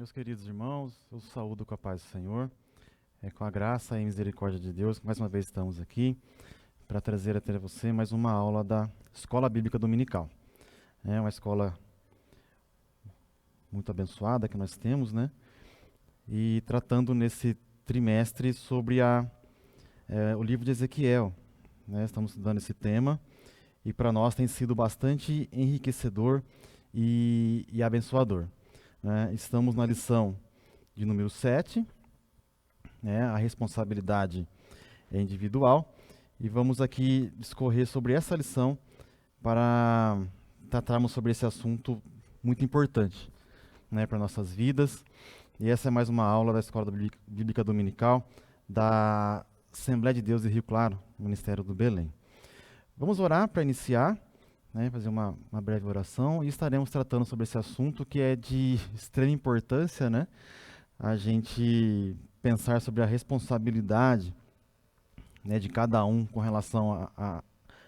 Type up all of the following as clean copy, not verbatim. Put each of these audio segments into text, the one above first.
Meus queridos irmãos, eu saúdo com a paz do Senhor, com a graça e misericórdia de Deus. Mais uma vez estamos aqui para trazer até você mais uma aula da Escola Bíblica Dominical. É uma escola muito abençoada que nós temos, né? E tratando nesse trimestre sobre o livro de Ezequiel, né? Estamos estudando esse tema e para nós tem sido bastante enriquecedor e abençoador, né? Estamos na lição de número 7, né? A responsabilidade é individual, e vamos aqui discorrer sobre essa lição para tratarmos sobre esse assunto muito importante, né, para nossas vidas. E essa é mais uma aula da Escola Bíblica Dominical da Assembleia de Deus de Rio Claro, Ministério do Belém. Vamos orar para iniciar, né, fazer uma breve oração, e estaremos tratando sobre esse assunto que é de extrema importância, né, a gente pensar sobre a responsabilidade, né, de cada um com relação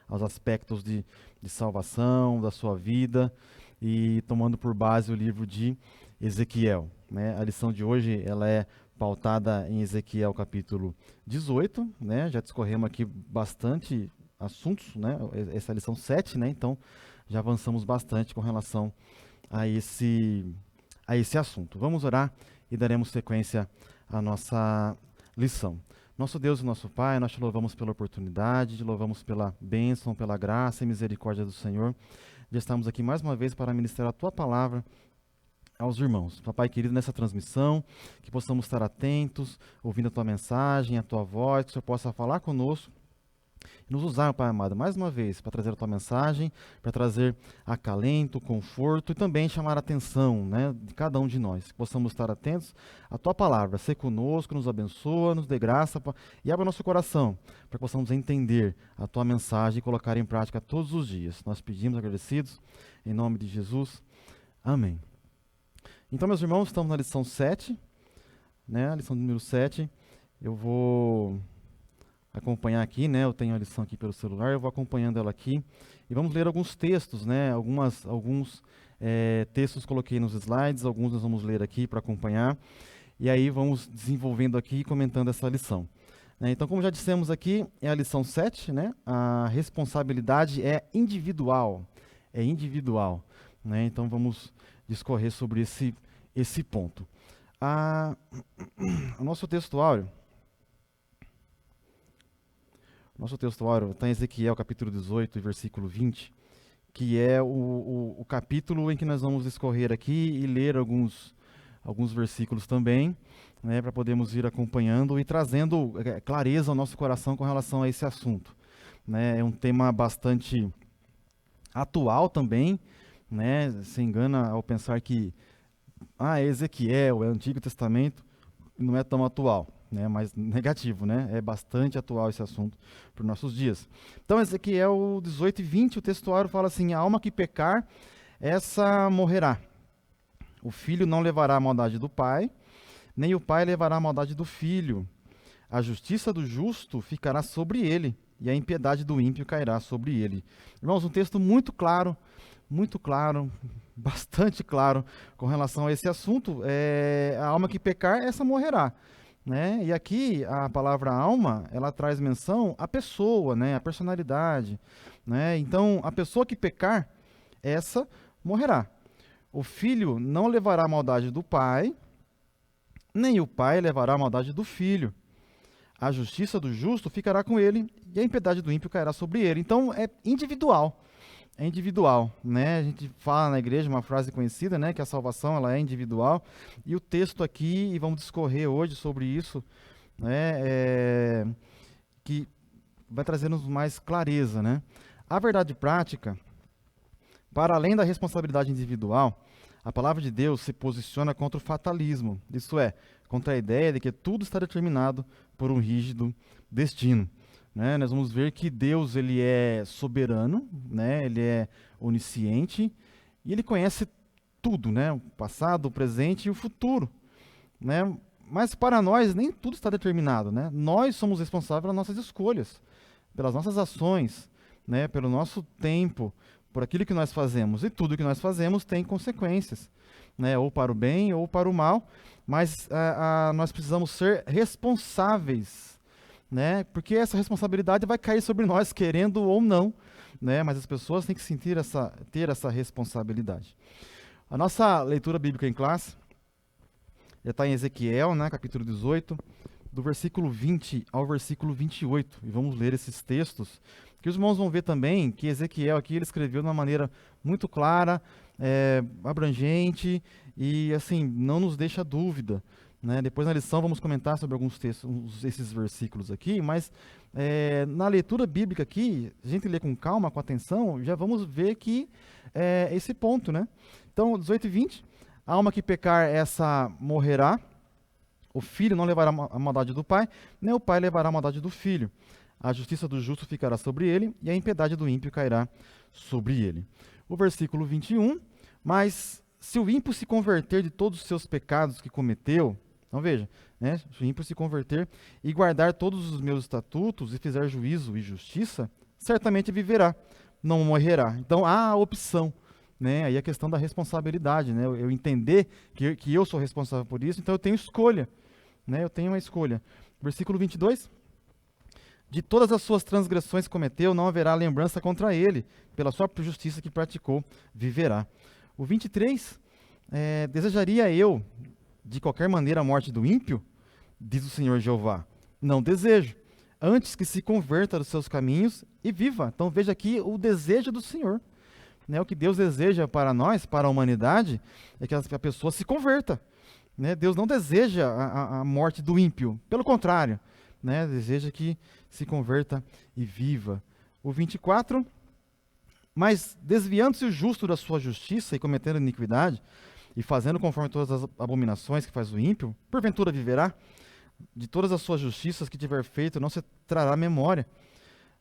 aos aspectos de salvação da sua vida, e tomando por base o livro de Ezequiel, né? A lição de hoje ela é pautada em Ezequiel capítulo 18, né? Já discorremos aqui bastante assuntos, né? Essa é a lição 7, né? Então já avançamos bastante com relação a esse assunto. Vamos orar e daremos sequência à nossa lição. Nosso Deus e nosso Pai, nós te louvamos pela oportunidade, te louvamos pela bênção, pela graça e misericórdia do Senhor. Já estamos aqui mais uma vez para ministrar a Tua palavra aos irmãos. Papai querido, nessa transmissão, que possamos estar atentos, ouvindo a Tua mensagem, a Tua voz, que o Senhor possa falar conosco e nos usar, Pai amado, mais uma vez, para trazer a Tua mensagem, para trazer acalento, conforto e também chamar a atenção, né, de cada um de nós. Que possamos estar atentos à Tua palavra. Ser conosco, nos abençoa, nos dê graça e abra nosso coração, para que possamos entender a Tua mensagem e colocar em prática todos os dias. Nós pedimos agradecidos, em nome de Jesus. Amém. Então, meus irmãos, estamos na lição 7, né, a lição número 7. Eu vou acompanhar aqui, né? Eu tenho a lição aqui pelo celular, eu vou acompanhando ela aqui e vamos ler alguns textos, né? Alguns textos coloquei nos slides, alguns nós vamos ler aqui para acompanhar, e aí vamos desenvolvendo aqui e comentando essa lição. Então, como já dissemos aqui, é a lição 7, né? A responsabilidade é individual, né? Então vamos discorrer sobre esse ponto. O nosso textuário está em Ezequiel capítulo 18, versículo 20, que é o capítulo em que nós vamos discorrer aqui e ler alguns versículos também, né, para podermos ir acompanhando e trazendo clareza ao nosso coração com relação a esse assunto, né? É um tema bastante atual também, né? Se engana ao pensar que Ezequiel é o Antigo Testamento, não é tão atual, né, mas negativo, né? É bastante atual esse assunto para os nossos dias. Então, Ezequiel 18 e 20, o textuário fala assim: a alma que pecar, essa morrerá. O filho não levará a maldade do pai, nem o pai levará a maldade do filho. A justiça do justo ficará sobre ele, e a impiedade do ímpio cairá sobre ele. Irmãos, um texto muito claro, bastante claro com relação a esse assunto. A alma que pecar, essa morrerá, né? E aqui a palavra alma, ela traz menção à pessoa, né? A personalidade, né? Então, a pessoa que pecar, essa morrerá. O filho não levará a maldade do pai, nem o pai levará a maldade do filho. A justiça do justo ficará com ele, e a impiedade do ímpio cairá sobre ele. Então, é individual, né? A gente fala na igreja uma frase conhecida, né, que a salvação ela é individual, e o texto aqui, e vamos discorrer hoje sobre isso, né, que vai trazer-nos mais clareza, né? A verdade prática, para além da responsabilidade individual, a palavra de Deus se posiciona contra o fatalismo, isto é, contra a ideia de que tudo está determinado por um rígido destino. Né? Nós vamos ver que Deus ele é soberano, né? Ele é onisciente e ele conhece tudo, né? O passado, o presente e o futuro, né? Mas para nós nem tudo está determinado, né? Nós somos responsáveis pelas nossas escolhas, pelas nossas ações, né? Pelo nosso tempo, por aquilo que nós fazemos. E tudo que nós fazemos tem consequências, né? Ou para o bem ou para o mal, mas nós precisamos ser responsáveis, né? Porque essa responsabilidade vai cair sobre nós, querendo ou não, né? Mas as pessoas têm que ter essa responsabilidade. A nossa leitura bíblica em classe já está em Ezequiel, né? Capítulo 18, do versículo 20 ao versículo 28. E vamos ler esses textos, que os irmãos vão ver também que Ezequiel aqui ele escreveu de uma maneira muito clara, abrangente e assim, não nos deixa dúvida, né? Depois na lição vamos comentar sobre alguns textos, esses versículos aqui, mas na leitura bíblica aqui, a gente lê com calma, com atenção, já vamos ver que esse ponto, né? Então, 18 e 20, a alma que pecar, essa morrerá, o filho não levará a maldade do pai, nem o pai levará a maldade do filho. A justiça do justo ficará sobre ele, e a impiedade do ímpio cairá sobre ele. O versículo 21, mas se o ímpio se converter de todos os seus pecados que cometeu, então veja, né, se o ímpio se converter e guardar todos os meus estatutos e fizer juízo e justiça, certamente viverá, não morrerá. Então há a opção, né, aí a questão da responsabilidade, né, eu entender que eu sou responsável por isso, então eu tenho escolha, né, eu tenho uma escolha. Versículo 22, de todas as suas transgressões que cometeu, não haverá lembrança contra ele, pela sua justiça que praticou, viverá. O 23, desejaria eu, de qualquer maneira, a morte do ímpio? Diz o Senhor Jeová. Não desejo, antes que se converta dos seus caminhos e viva. Então veja aqui o desejo do Senhor. Né, o que Deus deseja para nós, para a humanidade, é que a pessoa se converta. Né? Deus não deseja a morte do ímpio, pelo contrário, né? Deseja que se converta e viva. O 24, mas desviando-se o justo da sua justiça e cometendo iniquidade, e fazendo conforme todas as abominações que faz o ímpio, porventura viverá? De todas as suas justiças que tiver feito, não se trará memória.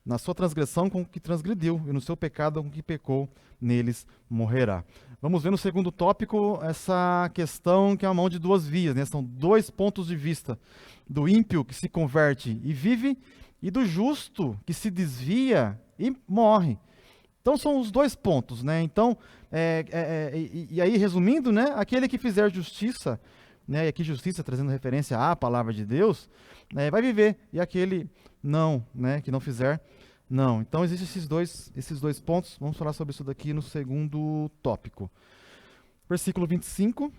Na sua transgressão com o que transgrediu, e no seu pecado com o que pecou, neles morrerá. Vamos ver no segundo tópico essa questão que é a mão de duas vias, né? São dois pontos de vista, do ímpio que se converte e vive, e do justo que se desvia e morre. Então são os dois pontos, né? Então, e aí resumindo, né? Aquele que fizer justiça, né? E aqui justiça trazendo referência à palavra de Deus, vai viver, e aquele não, né? Que não fizer, não. Então existem esses dois pontos, vamos falar sobre isso daqui no segundo tópico. Versículo 25,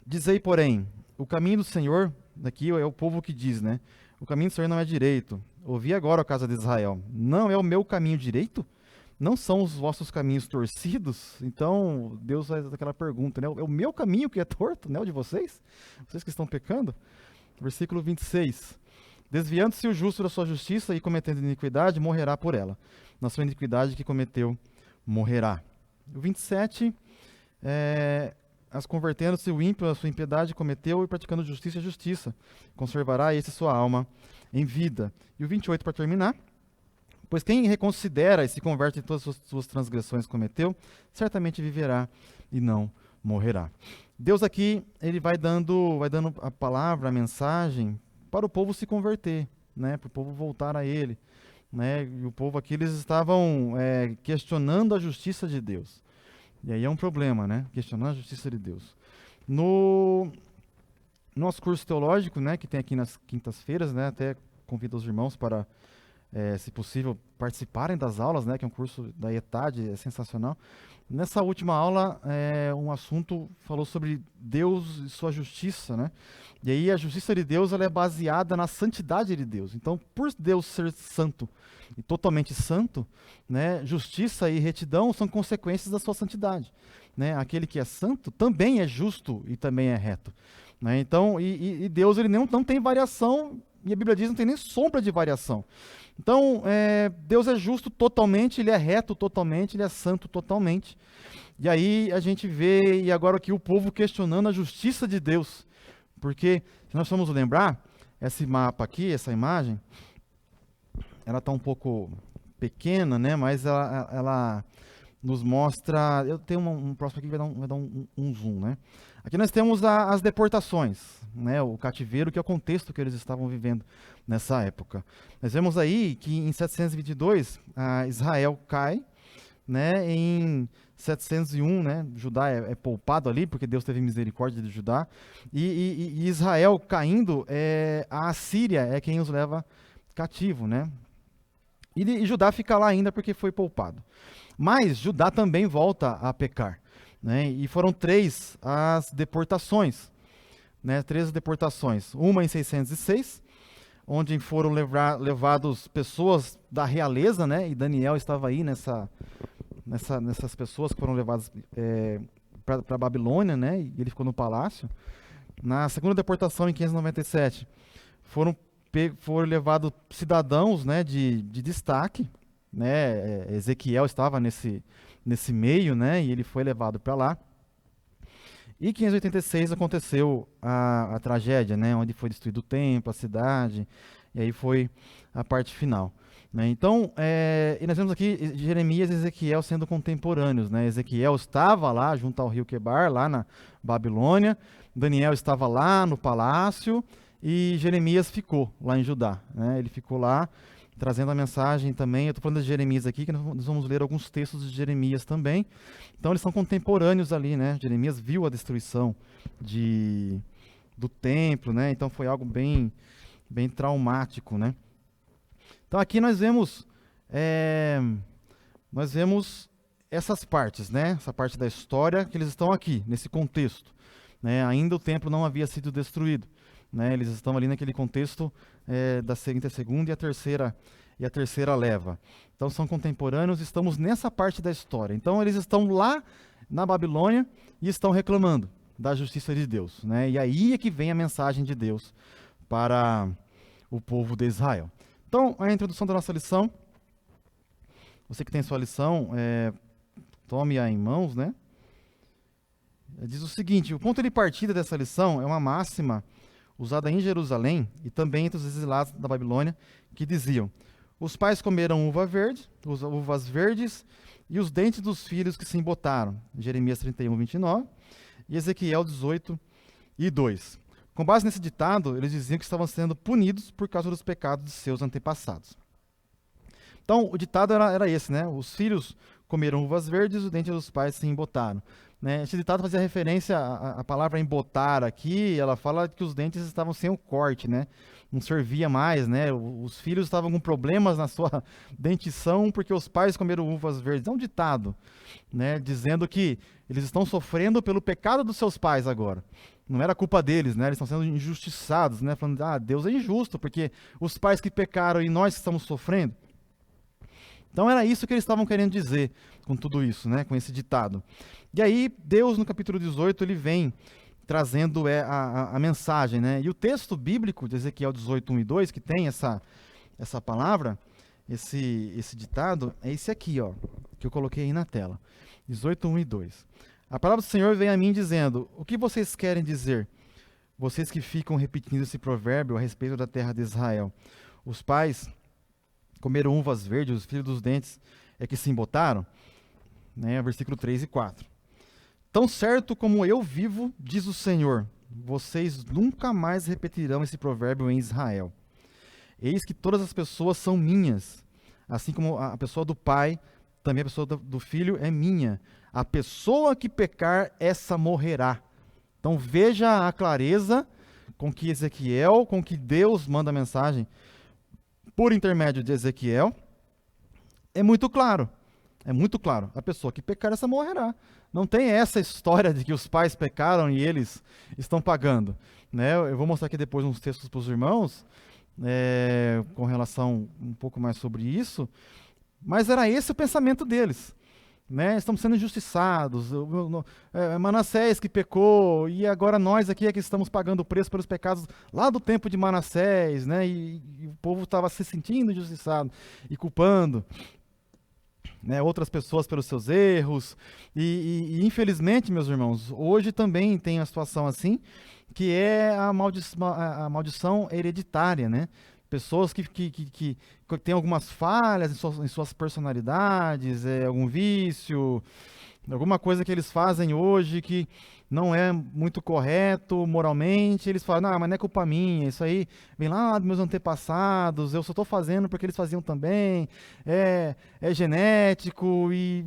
dizei, porém, o caminho do Senhor, daqui é o povo que diz, né? O caminho do Senhor não é direito. Ouvi agora, ó casa de Israel, não é o meu caminho direito? Não são os vossos caminhos torcidos? Então, Deus faz aquela pergunta, né? É o meu caminho que é torto, né? O de vocês? Vocês que estão pecando? Versículo 26. Desviando-se o justo da sua justiça e cometendo iniquidade, morrerá por ela. Na sua iniquidade que cometeu, morrerá. O 27. As convertendo-se o ímpio a sua impiedade cometeu e praticando justiça a justiça. Conservará esse sua alma em vida. E o 28 para terminar. Pois quem reconsidera e se converte em todas as suas transgressões que cometeu, certamente viverá e não morrerá. Deus aqui, ele vai dando a palavra, a mensagem, para o povo se converter, né? Para o povo voltar a ele. Né? E o povo aqui, eles estavam questionando a justiça de Deus. E aí é um problema, né? Questionando a justiça de Deus. No nosso curso teológico, né, que tem aqui nas quintas-feiras, né, até convido os irmãos para, se possível, participarem das aulas, né, que é um curso da ETAD, é sensacional. Nessa última aula, um assunto falou sobre Deus e sua justiça, né? E aí a justiça de Deus ela é baseada na santidade de Deus. Então, por Deus ser santo e totalmente santo, né, justiça e retidão são consequências da sua santidade. Né? Aquele que é santo também é justo e também é reto. Né? Então, e Deus ele não tem variação, e a Bíblia diz que não tem nem sombra de variação. Então, Deus é justo totalmente, Ele é reto totalmente, Ele é santo totalmente. E aí a gente vê, e agora aqui o povo questionando a justiça de Deus. Porque, se nós formos lembrar, esse mapa aqui, essa imagem, ela está um pouco pequena, né? Mas ela nos mostra... Eu tenho um próximo aqui que vai dar um zoom, né? Aqui nós temos as deportações, né? O cativeiro, que é o contexto que eles estavam vivendo nessa época. Nós vemos aí que em 722, Israel cai, né, em 701, né, Judá é poupado ali, porque Deus teve misericórdia de Judá, e Israel caindo, a Assíria é quem os leva cativo, né, e Judá fica lá ainda porque foi poupado. Mas Judá também volta a pecar, né, e foram 3 as deportações, né, 3 deportações, uma em 606, onde foram levados pessoas da realeza, né, e Daniel estava aí nessas pessoas que foram levadas para a Babilônia, né, e ele ficou no palácio. Na segunda deportação, em 597, foram levados cidadãos, né, de destaque, né, Ezequiel estava nesse meio, né, e ele foi levado para lá. E em 586 aconteceu a tragédia, né, onde foi destruído o templo, a cidade, e aí foi a parte final. Né? Então, e nós vemos aqui Jeremias e Ezequiel sendo contemporâneos. Né? Ezequiel estava lá junto ao rio Quebar, lá na Babilônia, Daniel estava lá no palácio, e Jeremias ficou lá em Judá. Né? Ele ficou lá trazendo a mensagem também. Eu estou falando de Jeremias aqui, que nós vamos ler alguns textos de Jeremias também. Então, eles são contemporâneos ali. Né? Jeremias viu a destruição do templo, né? Então foi algo bem traumático, né? Então aqui nós vemos essas partes, né? Essa parte da história que eles estão aqui nesse contexto, né? Ainda o templo não havia sido destruído, né? Eles estão ali naquele contexto da segunda e a terceira leva. Então são contemporâneos. Estamos nessa parte da história. Então eles estão lá na Babilônia e estão reclamando da justiça de Deus, né? E aí é que vem a mensagem de Deus para o povo de Israel. Então, a introdução da nossa lição. Você que tem sua lição, tome-a em mãos, né? Diz o seguinte: o ponto de partida dessa lição é uma máxima usada em Jerusalém e também entre os exilados da Babilônia, que diziam: os pais comeram uvas verdes, e os dentes dos filhos que se embotaram. Jeremias 31, 29 e Ezequiel 18 e 2. Com base nesse ditado, eles diziam que estavam sendo punidos por causa dos pecados de seus antepassados. Então, o ditado era esse, né? Os filhos comeram uvas verdes, os dentes dos pais se embotaram. Né? Esse ditado fazia referência à palavra embotar aqui, ela fala que os dentes estavam sem o corte, né? Não servia mais, né? Os filhos estavam com problemas na sua dentição porque os pais comeram uvas verdes. É um ditado, né? Dizendo que eles estão sofrendo pelo pecado dos seus pais agora. Não era culpa deles, né? Eles estão sendo injustiçados, né? Falando, Deus é injusto, porque os pais que pecaram e nós que estamos sofrendo. Então era isso que eles estavam querendo dizer com tudo isso, né? Com esse ditado. E aí, Deus, no capítulo 18, ele vem trazendo a mensagem, né? E o texto bíblico de Ezequiel 18, 1 e 2, que tem essa palavra, esse ditado, é esse aqui, ó, que eu coloquei aí na tela. 18, 1 e 2. A palavra do Senhor vem a mim dizendo: o que vocês querem dizer? Vocês que ficam repetindo esse provérbio a respeito da terra de Israel. Os pais comeram uvas verdes, os filhos dos dentes é que se embotaram. Né? Versículo 3 e 4. Tão certo como eu vivo, diz o Senhor, vocês nunca mais repetirão esse provérbio em Israel. Eis que todas as pessoas são minhas, assim como a pessoa do pai, também a pessoa do filho é minha. A pessoa que pecar, essa morrerá. Então veja a clareza com que Ezequiel, com que Deus manda a mensagem por intermédio de Ezequiel. É muito claro. É muito claro. A pessoa que pecar, essa morrerá. Não tem essa história de que os pais pecaram e eles estão pagando. Né? Eu vou mostrar aqui depois uns textos para os irmãos, com relação um pouco mais sobre isso. Mas era esse o pensamento deles. Né? Estamos sendo injustiçados. Manassés que pecou, e agora nós aqui é que estamos pagando o preço pelos pecados lá do tempo de Manassés. Né? E o povo estava se sentindo injustiçado e culpando, né, outras pessoas pelos seus erros, e infelizmente, meus irmãos, hoje também tem uma situação assim, que é a maldição hereditária, né? Pessoas que têm algumas falhas em suas personalidades, algum vício, alguma coisa que eles fazem hoje que não é muito correto moralmente, eles falam, não, mas não é culpa minha, isso aí vem lá dos meus antepassados, eu só estou fazendo porque eles faziam também, é genético e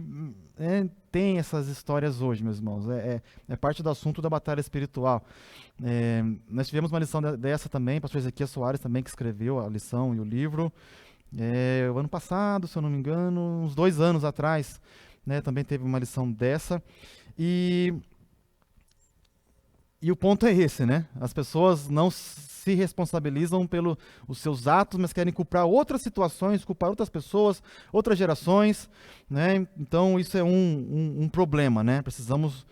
tem essas histórias hoje, meus irmãos, é parte do assunto da batalha espiritual. Nós tivemos uma lição dessa também, pastor Ezequiel Soares também que escreveu a lição e o livro, o ano passado, se eu não me engano, uns 2 anos atrás, né, também teve uma lição dessa, e o ponto é esse, né? As pessoas não se responsabilizam pelos seus atos, mas querem culpar outras situações, culpar outras pessoas, outras gerações, né? Então isso é um problema, né? Precisamos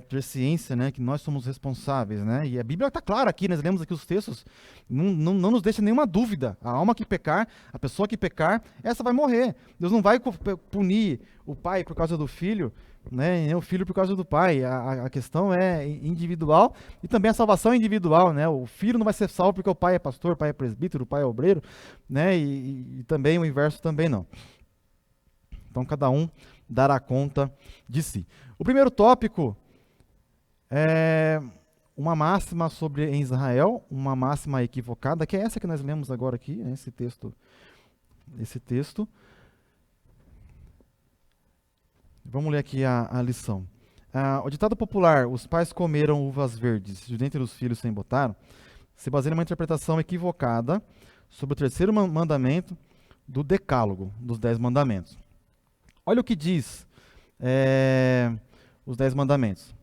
ter ciência, né, que nós somos responsáveis, né? E a Bíblia está clara aqui, nós lemos aqui os textos, não nos deixa nenhuma dúvida. A alma que pecar, a pessoa que pecar, essa vai morrer. Deus não vai punir o pai por causa do filho, né, nem o filho por causa do pai. A questão é individual e também a salvação é individual, né? O filho não vai ser salvo porque o pai é pastor, o pai é presbítero, o pai é obreiro, né? E também o inverso também não. Então cada um dará conta de si. O primeiro tópico é uma máxima sobre em Israel, uma máxima equivocada, que é essa que nós lemos agora aqui, né, esse texto. Vamos ler aqui a lição. O ditado popular, os pais comeram uvas verdes, de dentre os filhos se embotaram, se baseia numa interpretação equivocada sobre o terceiro mandamento do decálogo, dos 10 mandamentos. Olha o que diz os 10 mandamentos.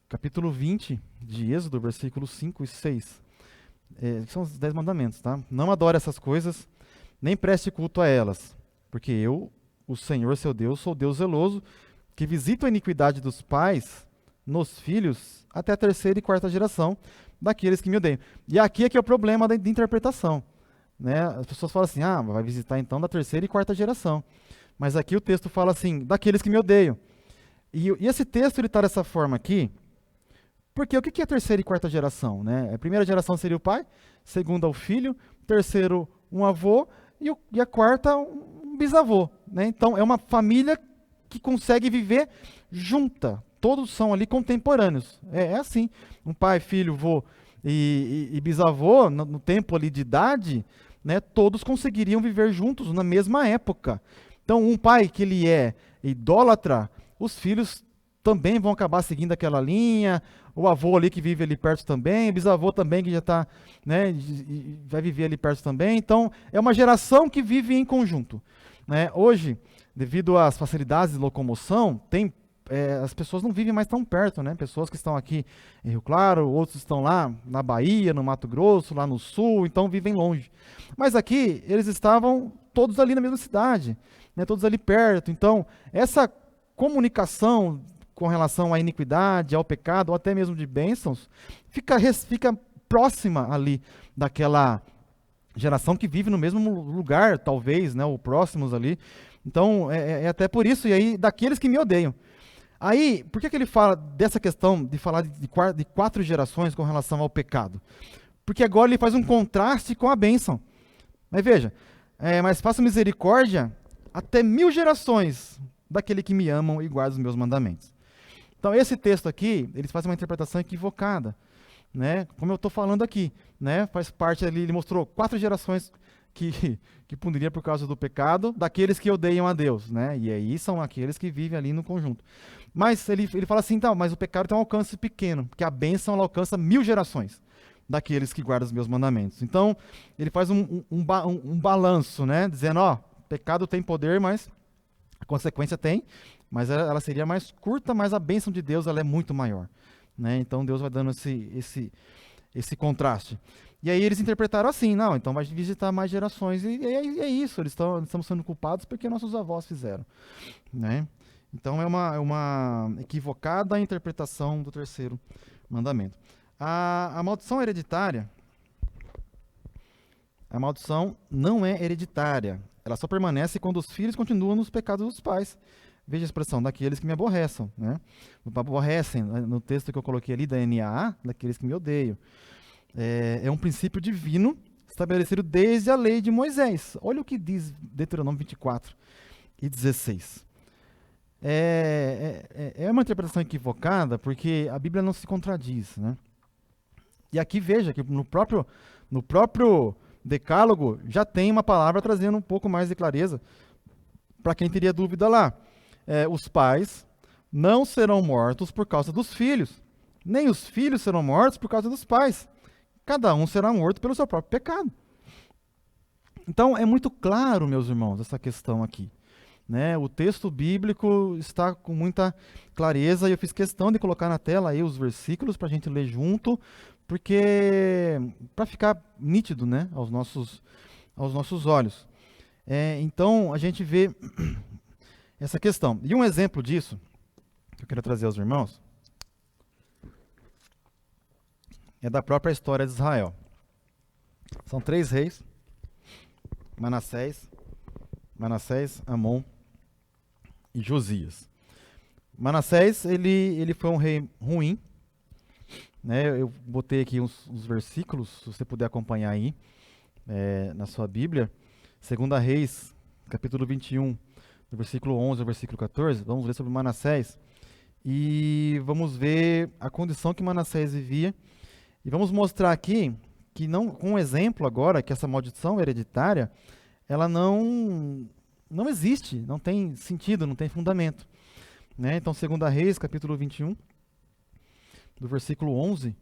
Capítulo 20 de Êxodo, versículos 5 e 6. São os 10 mandamentos, tá? Não adore essas coisas, nem preste culto a elas, porque eu, o Senhor seu Deus, sou Deus zeloso, que visita a iniquidade dos pais nos filhos até a 3ª e 4ª geração daqueles que me odeiam. E aqui é que é o problema de interpretação, né? As pessoas falam assim, vai visitar então da 3ª e 4ª geração. Mas aqui o texto fala assim, daqueles que me odeiam. E esse texto ele está dessa forma aqui, porque o que é a 3ª e 4ª geração, né? A primeira geração seria o pai, segunda o filho, terceiro um avô e a 4ª um bisavô, né? Então é uma família que consegue viver junta, todos são ali contemporâneos. É assim, um pai, filho, vô e bisavô, no tempo ali de idade, né, todos conseguiriam viver juntos na mesma época. Então, um pai que ele é idólatra, os filhos também vão acabar seguindo aquela linha, o avô ali que vive ali perto também, o bisavô também que já está, né, vai viver ali perto também. Então, é uma geração que vive em conjunto, né? Hoje, devido às facilidades de locomoção, as pessoas não vivem mais tão perto, né? Pessoas que estão aqui em Rio Claro, outros estão lá na Bahia, no Mato Grosso, lá no Sul, então vivem longe. Mas aqui, eles estavam todos ali na mesma cidade, né? Todos ali perto. Então, essa comunicação com relação à iniquidade, ao pecado, ou até mesmo de bênçãos, fica próxima ali daquela geração que vive no mesmo lugar, talvez, né? Ou próximos ali. Então, é até por isso, e aí, daqueles que me odeiam. Aí, por que ele fala dessa questão de falar de 4 gerações com relação ao pecado? Porque agora ele faz um contraste com a bênção. Mas veja, mas faço misericórdia até 1000 gerações daquele que me amam e guardam os meus mandamentos. Então, esse texto aqui, eles fazem uma interpretação equivocada, né? Como eu estou falando aqui, né? Faz parte ali, ele mostrou 4 gerações que puniria por causa do pecado, daqueles que odeiam a Deus, né? E aí são aqueles que vivem ali no conjunto. Mas ele fala assim, então, mas o pecado tem um alcance pequeno, porque a bênção ela alcança 1000 gerações daqueles que guardam os meus mandamentos. Então, ele faz um balanço, né? Dizendo, pecado tem poder, mas a consequência tem, mas ela seria mais curta, mas a bênção de Deus ela é muito maior, né? Então, Deus vai dando esse contraste. E aí eles interpretaram assim, não, então vai visitar mais gerações, e é isso, estamos sendo culpados porque nossos avós fizeram, né? Então é uma equivocada interpretação do terceiro mandamento. A maldição hereditária, a maldição não é hereditária, ela só permanece quando os filhos continuam nos pecados dos pais. Veja a expressão, daqueles que me aborrecem, né? Aborrecem, no texto que eu coloquei ali, da NAA, daqueles que me odeiam. É um princípio divino estabelecido desde a lei de Moisés. Olha o que diz Deuteronômio 24 e 16. é uma interpretação equivocada, porque a Bíblia não se contradiz, né? E aqui veja que no próprio Decálogo já tem uma palavra trazendo um pouco mais de clareza para quem teria dúvida lá. Os pais não serão mortos por causa dos filhos, nem os filhos serão mortos por causa dos pais. Cada um será morto pelo seu próprio pecado. Então, é muito claro, meus irmãos, essa questão aqui. Né? O texto bíblico está com muita clareza e eu fiz questão de colocar na tela aí os versículos para a gente ler junto, porque para ficar nítido, né, aos nossos olhos. Então, a gente vê essa questão. E um exemplo disso, que eu quero trazer aos irmãos, é da própria história de Israel. São 3 reis, Manassés, Amon e Josias. Manassés, ele foi um rei ruim, né? Eu botei aqui uns versículos, se você puder acompanhar aí, na sua Bíblia. 2 Reis, capítulo 21, do versículo 11 ao versículo 14, vamos ler sobre Manassés. E vamos ver a condição que Manassés vivia. E vamos mostrar aqui que, com um exemplo agora, que essa maldição hereditária, ela não existe, não tem sentido, não tem fundamento. Né? Então, 2 Reis, capítulo 21, do versículo 11,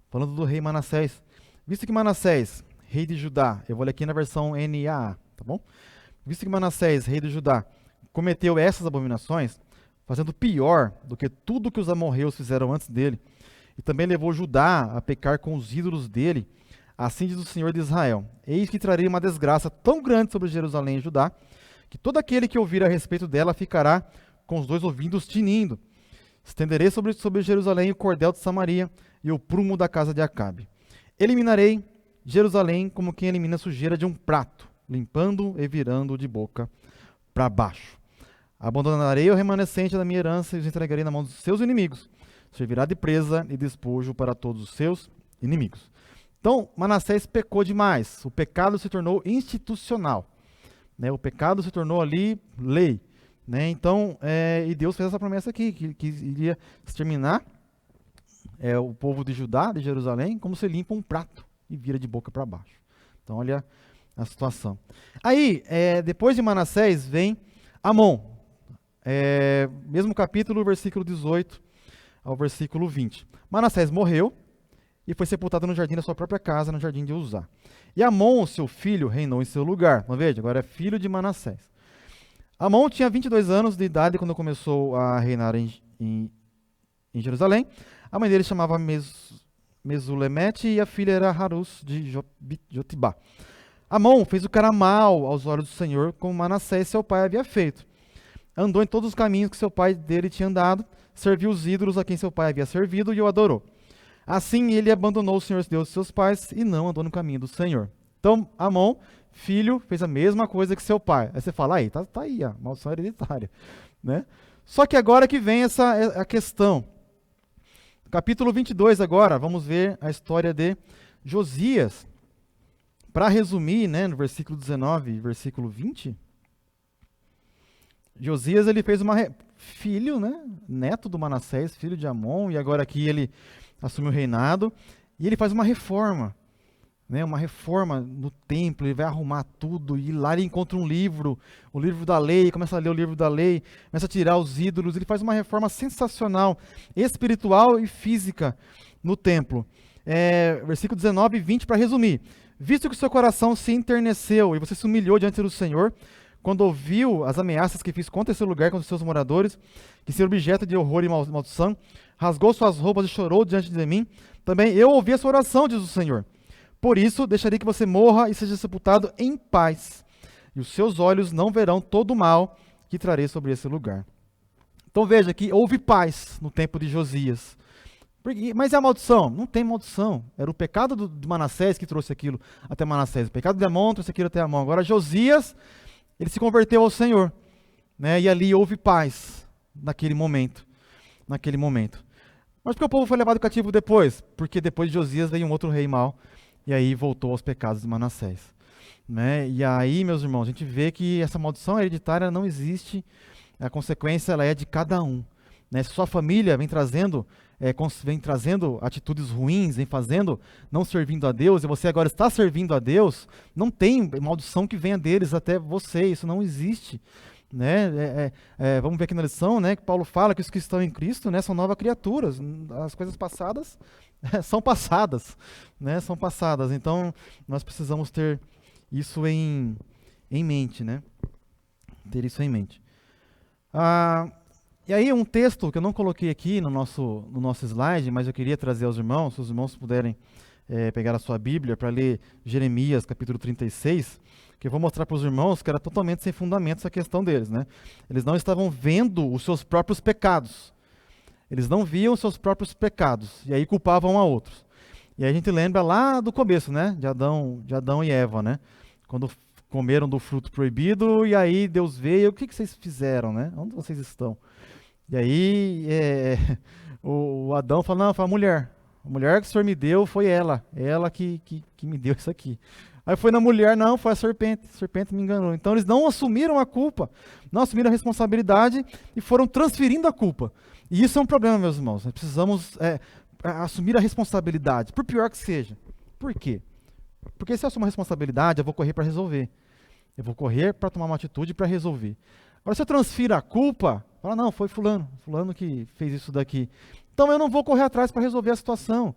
falando do rei Manassés. Visto que Manassés, rei de Judá, eu vou ler aqui na versão NAA, tá bom? Visto que Manassés, rei de Judá, cometeu essas abominações, fazendo pior do que tudo que os amorreus fizeram antes dele, e também levou Judá a pecar com os ídolos dele, assim diz o Senhor de Israel: eis que trarei uma desgraça tão grande sobre Jerusalém e Judá, que todo aquele que ouvir a respeito dela ficará com os 2 ouvidos tinindo. Estenderei sobre Jerusalém o cordel de Samaria e o prumo da casa de Acabe. Eliminarei Jerusalém como quem elimina a sujeira de um prato, limpando e virando de boca para baixo. Abandonarei o remanescente da minha herança e os entregarei na mão dos seus inimigos. Servirá de presa e despojo para todos os seus inimigos. Então, Manassés pecou demais. O pecado se tornou institucional. Né? O pecado se tornou ali lei. Né? Então, e Deus fez essa promessa aqui, que iria exterminar o povo de Judá, de Jerusalém, como se limpa um prato e vira de boca para baixo. Então, olha a situação. Aí, depois de Manassés, vem Amon. Mesmo capítulo, versículo 18 ao versículo 20. Manassés morreu e foi sepultado no jardim da sua própria casa, no jardim de Uzá. E Amon, seu filho, reinou em seu lugar. Vamos ver, agora é filho de Manassés. Amon tinha 22 anos de idade quando começou a reinar em Jerusalém. A mãe dele chamava Mesulemete e a filha era Harus de Jotibá. Amon fez o que era mal aos olhos do Senhor, como Manassés, seu pai, havia feito. Andou em todos os caminhos que seu pai dele tinha andado, serviu os ídolos a quem seu pai havia servido e o adorou. Assim ele abandonou o Senhor Deus de seus pais e não andou no caminho do Senhor. Então, Amon, filho, fez a mesma coisa que seu pai. Aí você fala, aí, tá aí, a maldição hereditária. Né? Só que agora que vem a questão. Capítulo 22 agora, vamos ver a história de Josias. Para resumir, né, no versículo 19 e versículo 20, Josias ele fez filho, né, neto do Manassés, filho de Amon, e agora aqui ele assume o reinado, e ele faz uma reforma, né, uma reforma no templo. Ele vai arrumar tudo, e lá ele encontra um livro, o livro da lei, começa a ler o livro da lei, começa a tirar os ídolos. Ele faz uma reforma sensacional, espiritual e física no templo. Versículo 19 e 20 para resumir. Visto que o seu coração se enterneceu e você se humilhou diante do Senhor, quando ouviu as ameaças que fiz contra esse lugar, contra os seus moradores, que ser objeto de horror e maldição, rasgou suas roupas e chorou diante de mim, também eu ouvi a sua oração, diz o Senhor. Por isso, deixarei que você morra e seja sepultado em paz, e os seus olhos não verão todo o mal que trarei sobre esse lugar. Então veja que houve paz no tempo de Josias. Mas e a maldição? Não tem maldição. Era o pecado de Manassés que trouxe aquilo até Manassés. O pecado de Amon trouxe aquilo até Amon. Agora Josias, ele se converteu ao Senhor, né? E ali houve paz naquele momento. Mas por que o povo foi levado cativo depois? Porque depois de Josias veio um outro rei mau, e aí voltou aos pecados de Manassés. Né? E aí, meus irmãos, a gente vê que essa maldição hereditária não existe a consequência ela é de cada um. Né? Se sua família vem trazendo atitudes ruins, vem fazendo, não servindo a Deus, e você agora está servindo a Deus, não tem maldição que venha deles até você, isso não existe. Né? Vamos ver aqui na lição, né, que Paulo fala que os que estão em Cristo, né, são novas criaturas, as coisas passadas são passadas, né, são passadas, então nós precisamos ter isso em mente, né? Ter isso em mente. E aí um texto que eu não coloquei aqui no nosso slide, mas eu queria trazer aos irmãos, se os irmãos puderem pegar a sua Bíblia para ler Jeremias capítulo 36, que eu vou mostrar para os irmãos que era totalmente sem fundamento essa questão deles, né? Eles não estavam vendo os seus próprios pecados. Eles não viam os seus próprios pecados, e aí culpavam um a outros. E aí a gente lembra lá do começo, né? De Adão e Eva, né? Quando comeram do fruto proibido, e aí Deus veio, o que vocês fizeram, né? Onde vocês estão? E aí o Adão fala, não, foi a mulher que o Senhor me deu foi ela que me deu isso aqui. Aí foi na mulher, não, foi a serpente me enganou. Então eles não assumiram a culpa, não assumiram a responsabilidade e foram transferindo a culpa. E isso é um problema, meus irmãos. Nós precisamos assumir a responsabilidade, por pior que seja. Por quê? Porque se eu assumir a responsabilidade, eu vou correr para resolver. Eu vou correr para tomar uma atitude para resolver. Agora, se eu transfiro a culpa, fala, não, foi fulano que fez isso daqui. Então eu não vou correr atrás para resolver a situação.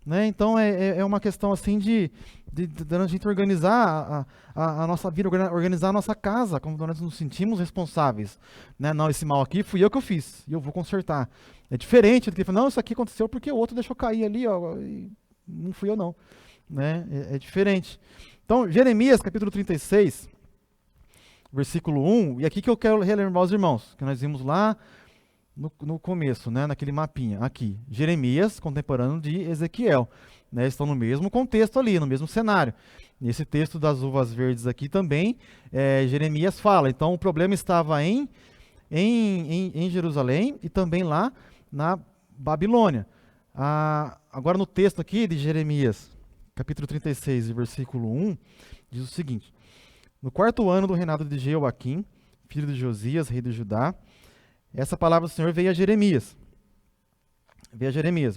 Né? Então é uma questão assim de a gente organizar a nossa vida, organizar a nossa casa, como nós nos sentimos responsáveis. Né? Não, esse mal aqui fui eu que eu fiz, e eu vou consertar. É diferente do que falar, não, isso aqui aconteceu porque o outro deixou cair ali, ó, e não fui eu não. Né? É diferente. Então, Jeremias capítulo 36, versículo 1, e aqui que eu quero relembrar os irmãos, que nós vimos lá no começo, né, naquele mapinha, aqui, Jeremias, contemporâneo de Ezequiel, né, estão no mesmo contexto ali, no mesmo cenário. Nesse texto das uvas verdes aqui também, Jeremias fala, então o problema estava em Jerusalém e também lá na Babilônia. Agora no texto aqui de Jeremias, capítulo 36, versículo 1, diz o seguinte, no 4º ano do reinado de Jeoaquim, filho de Josias, rei de Judá, essa palavra do Senhor veio a Jeremias.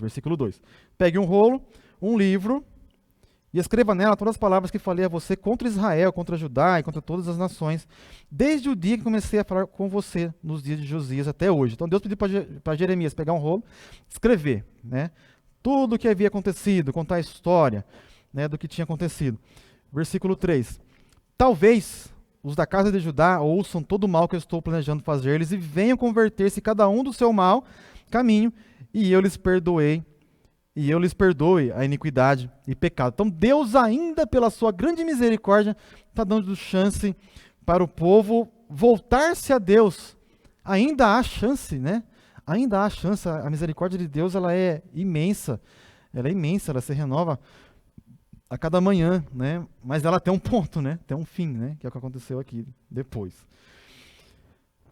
Versículo 2. Pegue um rolo, um livro, e escreva nela todas as palavras que falei a você contra Israel, contra Judá e contra todas as nações, desde o dia que comecei a falar com você, nos dias de Josias até hoje. Então Deus pediu para Jeremias pegar um rolo, escrever, né, tudo o que havia acontecido, contar a história, né, do que tinha acontecido. Versículo 3. Talvez os da casa de Judá ouçam todo o mal que eu estou planejando fazer-lhes e venham converter-se cada um do seu mau caminho, e eu lhes perdoe a iniquidade e pecado. Então Deus ainda, pela sua grande misericórdia, está dando chance para o povo voltar-se a Deus. Ainda há chance, né? Ainda há chance. A misericórdia de Deus, ela é imensa. Ela se renova a cada manhã, né? Mas ela tem um ponto, né? Tem um fim, né? Que é o que aconteceu aqui depois.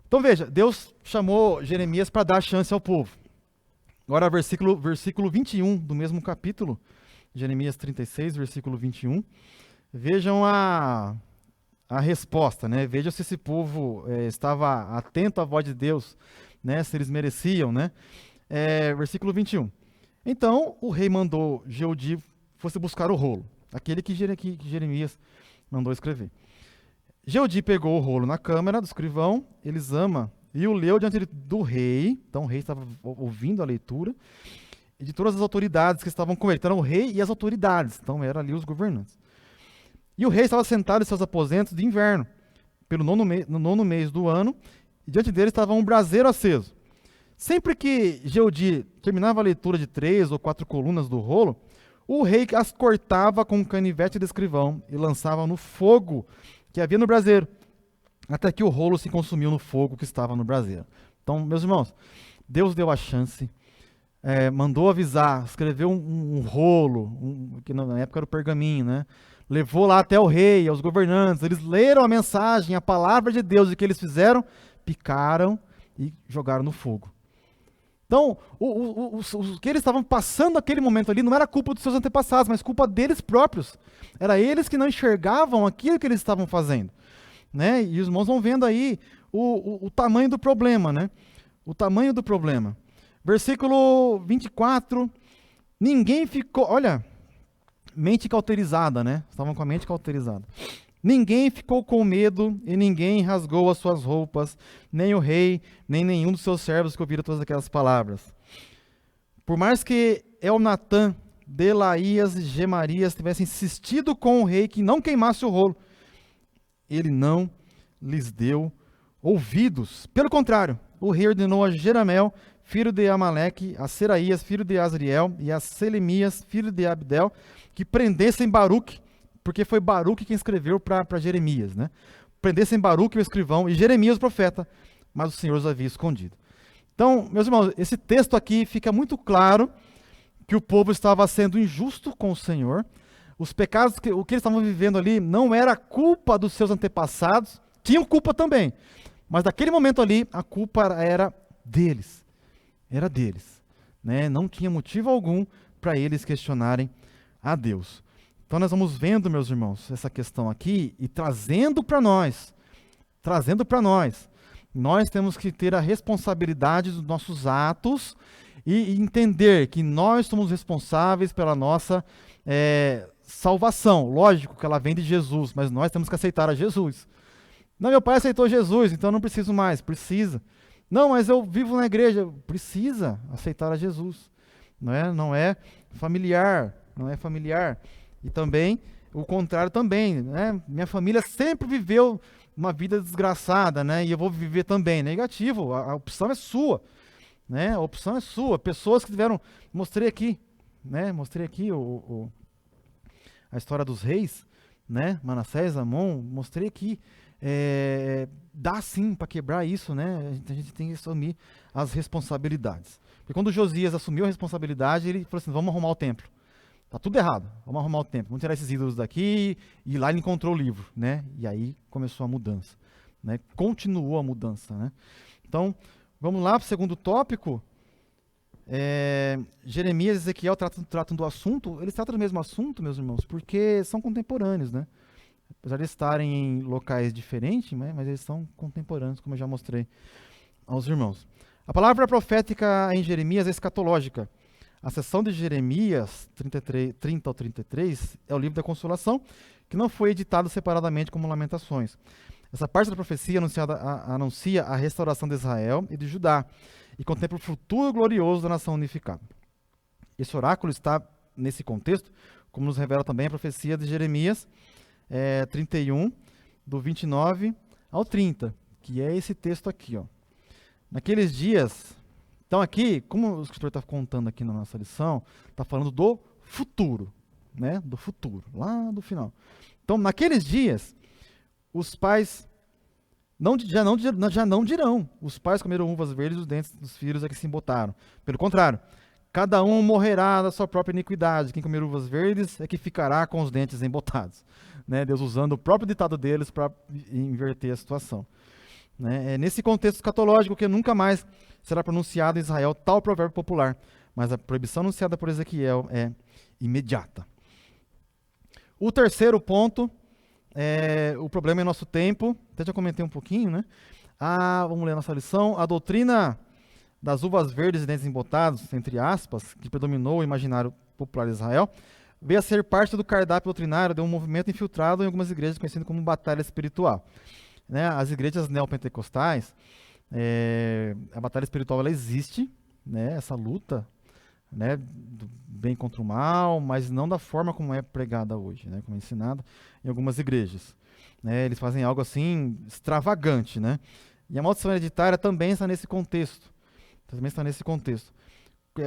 Então veja, Deus chamou Jeremias para dar chance ao povo. Agora versículo 21 do mesmo capítulo, Jeremias 36, versículo 21. Vejam a resposta, né? Vejam se esse povo estava atento à voz de Deus, né? Se eles mereciam, né? Versículo 21. Então o rei mandou Jeudi fosse buscar o rolo, aquele que Jeremias mandou escrever. Jeudi pegou o rolo na câmara do escrivão, Elisama, e o leu diante do rei. Então o rei estava ouvindo a leitura, e de todas as autoridades que estavam com ele. Então era o rei e as autoridades, então eram ali os governantes. E o rei estava sentado em seus aposentos de inverno, no 9º mês do ano, e diante dele estava um braseiro aceso. Sempre que Jeudi terminava a leitura de 3 ou 4 colunas do rolo, o rei as cortava com um canivete de escrivão e lançava no fogo que havia no braseiro, até que o rolo se consumiu no fogo que estava no braseiro. Então, meus irmãos, Deus deu a chance, mandou avisar, escreveu um rolo, que na época era o pergaminho, né? Levou lá até o rei, aos governantes, eles leram a mensagem, a palavra de Deus, e o que eles fizeram? Picaram e jogaram no fogo. Então, o que eles estavam passando naquele momento ali não era culpa dos seus antepassados, mas culpa deles próprios. Era eles que não enxergavam aquilo que eles estavam fazendo. Né? E os irmãos vão vendo aí o tamanho do problema, né? O tamanho do problema. Versículo 24, ninguém ficou, olha, mente cauterizada, né? Estavam com a mente cauterizada. Ninguém ficou com medo e ninguém rasgou as suas roupas, nem o rei, nem nenhum dos seus servos que ouviram todas aquelas palavras. Por mais que Elnatã, Delaías e Gemarias tivessem insistido com o rei que não queimasse o rolo, ele não lhes deu ouvidos. Pelo contrário, o rei ordenou a Jeramel, filho de Amaleque, a Seraías, filho de Azriel, e a Selemias, filho de Abdel, que prendessem Baruque, porque foi Baruque quem escreveu para Jeremias, né? Prendessem Baruque, o escrivão, e Jeremias, o profeta, mas o Senhor os havia escondido. Então, meus irmãos, esse texto aqui fica muito claro que o povo estava sendo injusto com o Senhor. Os pecados, o que eles estavam vivendo ali, não era culpa dos seus antepassados, tinham culpa também, mas naquele momento ali, a culpa era deles. Era deles, né? Não tinha motivo algum para eles questionarem a Deus. Então nós vamos vendo, meus irmãos, essa questão aqui e trazendo para nós, nós temos que ter a responsabilidade dos nossos atos e entender que nós somos responsáveis pela nossa salvação. Lógico que ela vem de Jesus, mas nós temos que aceitar a Jesus. Não, meu pai aceitou Jesus, então eu não preciso mais. Precisa. Não, mas eu vivo na igreja. Precisa aceitar a Jesus. Não é familiar, não é familiar. E também, o contrário também, né? Minha família sempre viveu uma vida desgraçada, né? E eu vou viver também. Negativo, a opção é sua, né? A opção é sua. Pessoas que tiveram, mostrei aqui, né? Mostrei aqui a história dos reis, né? Manassés, Amon, mostrei aqui. Dá sim para quebrar isso, né? A gente tem que assumir as responsabilidades. Porque quando Josias assumiu a responsabilidade, ele falou assim: vamos arrumar o templo. Tá tudo errado, vamos arrumar o templo, vamos tirar esses ídolos daqui, e lá ele encontrou o livro, né? E aí começou a mudança, né? Continuou a mudança, né? Então, vamos lá para o segundo tópico. Jeremias e Ezequiel tratam do assunto, eles tratam do mesmo assunto, meus irmãos, porque são contemporâneos, né? Apesar de estarem em locais diferentes, né? Mas eles são contemporâneos, como eu já mostrei aos irmãos. A palavra profética em Jeremias é escatológica. A seção de Jeremias 30 ao 33 é o livro da consolação, que não foi editado separadamente como Lamentações. Essa parte da profecia anuncia a restauração de Israel e de Judá, e contempla o futuro glorioso da nação unificada. Esse oráculo está nesse contexto, como nos revela também a profecia de Jeremias 31, do 29 ao 30, que é esse texto aqui, ó. Naqueles dias... Então aqui, como o escritor está contando aqui na nossa lição, está falando do futuro, né? Do futuro, lá do final. Então, naqueles dias, os pais já não dirão: os pais comeram uvas verdes, os dentes dos filhos é que se embotaram. Pelo contrário, cada um morrerá da sua própria iniquidade. Quem comer uvas verdes é que ficará com os dentes embotados. Né? Deus usando o próprio ditado deles para inverter a situação. Né? É nesse contexto escatológico que nunca mais será pronunciado em Israel tal provérbio popular, mas a proibição anunciada por Ezequiel é imediata. O terceiro ponto é o problema em nosso tempo. Até já comentei um pouquinho, né? Vamos ler a nossa lição. A doutrina das uvas verdes e dentes embotados, entre aspas, que predominou o imaginário popular de Israel, veio a ser parte do cardápio doutrinário de um movimento infiltrado em algumas igrejas conhecido como batalha espiritual. Né? As igrejas neopentecostais, a batalha espiritual ela existe, né? Essa luta, né, do bem contra o mal, mas não da forma como é pregada hoje, né, como é ensinado em algumas igrejas. Né? Eles fazem algo assim extravagante, né? E a maldição hereditária também está nesse contexto.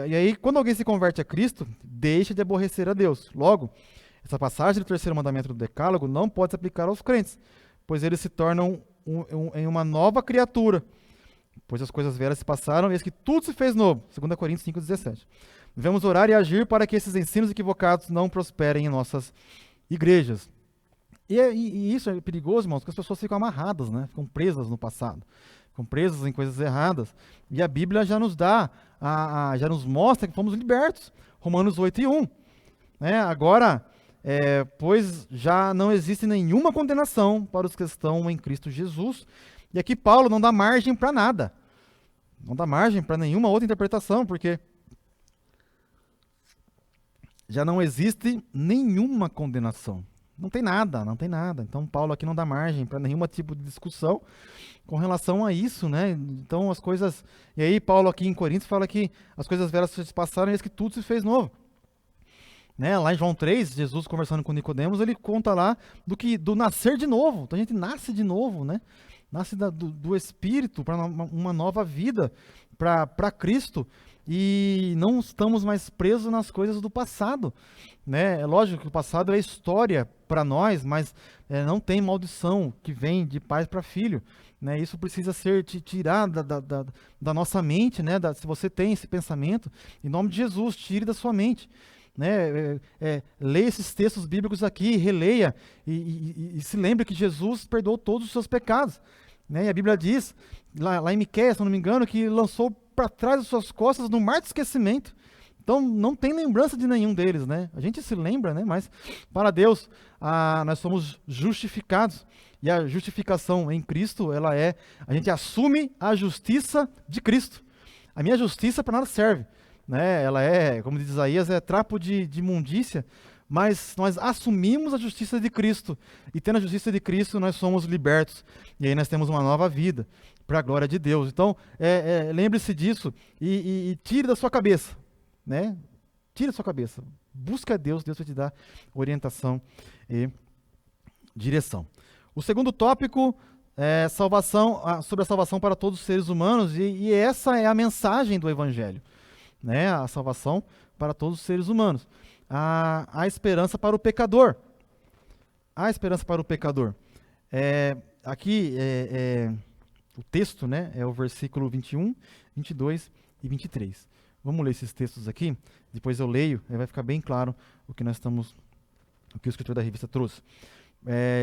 E aí, quando alguém se converte a Cristo, deixa de aborrecer a Deus. Logo, essa passagem do terceiro mandamento do Decálogo não pode se aplicar aos crentes, pois eles se tornam em uma nova criatura. Pois as coisas velhas se passaram, eis que tudo se fez novo. 2 Coríntios 5,17. Devemos orar e agir para que esses ensinos equivocados não prosperem em nossas igrejas. E isso é perigoso, irmãos, porque as pessoas ficam amarradas, né? Ficam presas no passado. Ficam presas em coisas erradas. E a Bíblia já nos dá, já nos mostra que fomos libertos. Romanos 8:1. Né? Agora, pois já não existe nenhuma condenação para os que estão em Cristo Jesus. E aqui Paulo não dá margem para nada. Não dá margem para nenhuma outra interpretação, porque já não existe nenhuma condenação. Não tem nada, não tem nada. Então Paulo aqui não dá margem para nenhum tipo de discussão com relação a isso, né? Então as coisas... E aí Paulo aqui em Coríntios fala que as coisas velhas se passaram e que tudo se fez novo. Né? Lá em João 3, Jesus conversando com Nicodemos, ele conta lá do nascer de novo. Então a gente nasce de novo, né? Nasce do Espírito para uma nova vida, para Cristo. E não estamos mais presos nas coisas do passado, né? É lógico que o passado é história para nós, mas não tem maldição que vem de pai para filho, né? Isso precisa ser tirado da nossa mente, né? Se você tem esse pensamento, em nome de Jesus, tire da sua mente, né? Leia esses textos bíblicos aqui, releia e se lembre que Jesus perdoou todos os seus pecados, né? E a Bíblia diz, lá em Miqueias, se não me engano, que lançou para trás das suas costas no mar de esquecimento. Então não tem lembrança de nenhum deles, né? A gente se lembra, né? Mas para Deus nós somos justificados. E a justificação em Cristo, a gente assume a justiça de Cristo. A minha justiça para nada serve, né? Ela como diz Isaías, trapo de imundícia, mas nós assumimos a justiça de Cristo. E tendo a justiça de Cristo, nós somos libertos. E aí nós temos uma nova vida, para a glória de Deus. Então, lembre-se disso e tire da sua cabeça, né? Tire da sua cabeça. Busca a Deus, Deus vai te dar orientação e direção. O segundo tópico é sobre a salvação para todos os seres humanos, e essa é a mensagem do Evangelho, né? A salvação para todos os seres humanos. A esperança para o pecador. A esperança para o pecador. Aqui o texto, né, é o versículo 21, 22 e 23. Vamos ler esses textos aqui, depois eu leio, aí vai ficar bem claro o que o escritor da revista trouxe.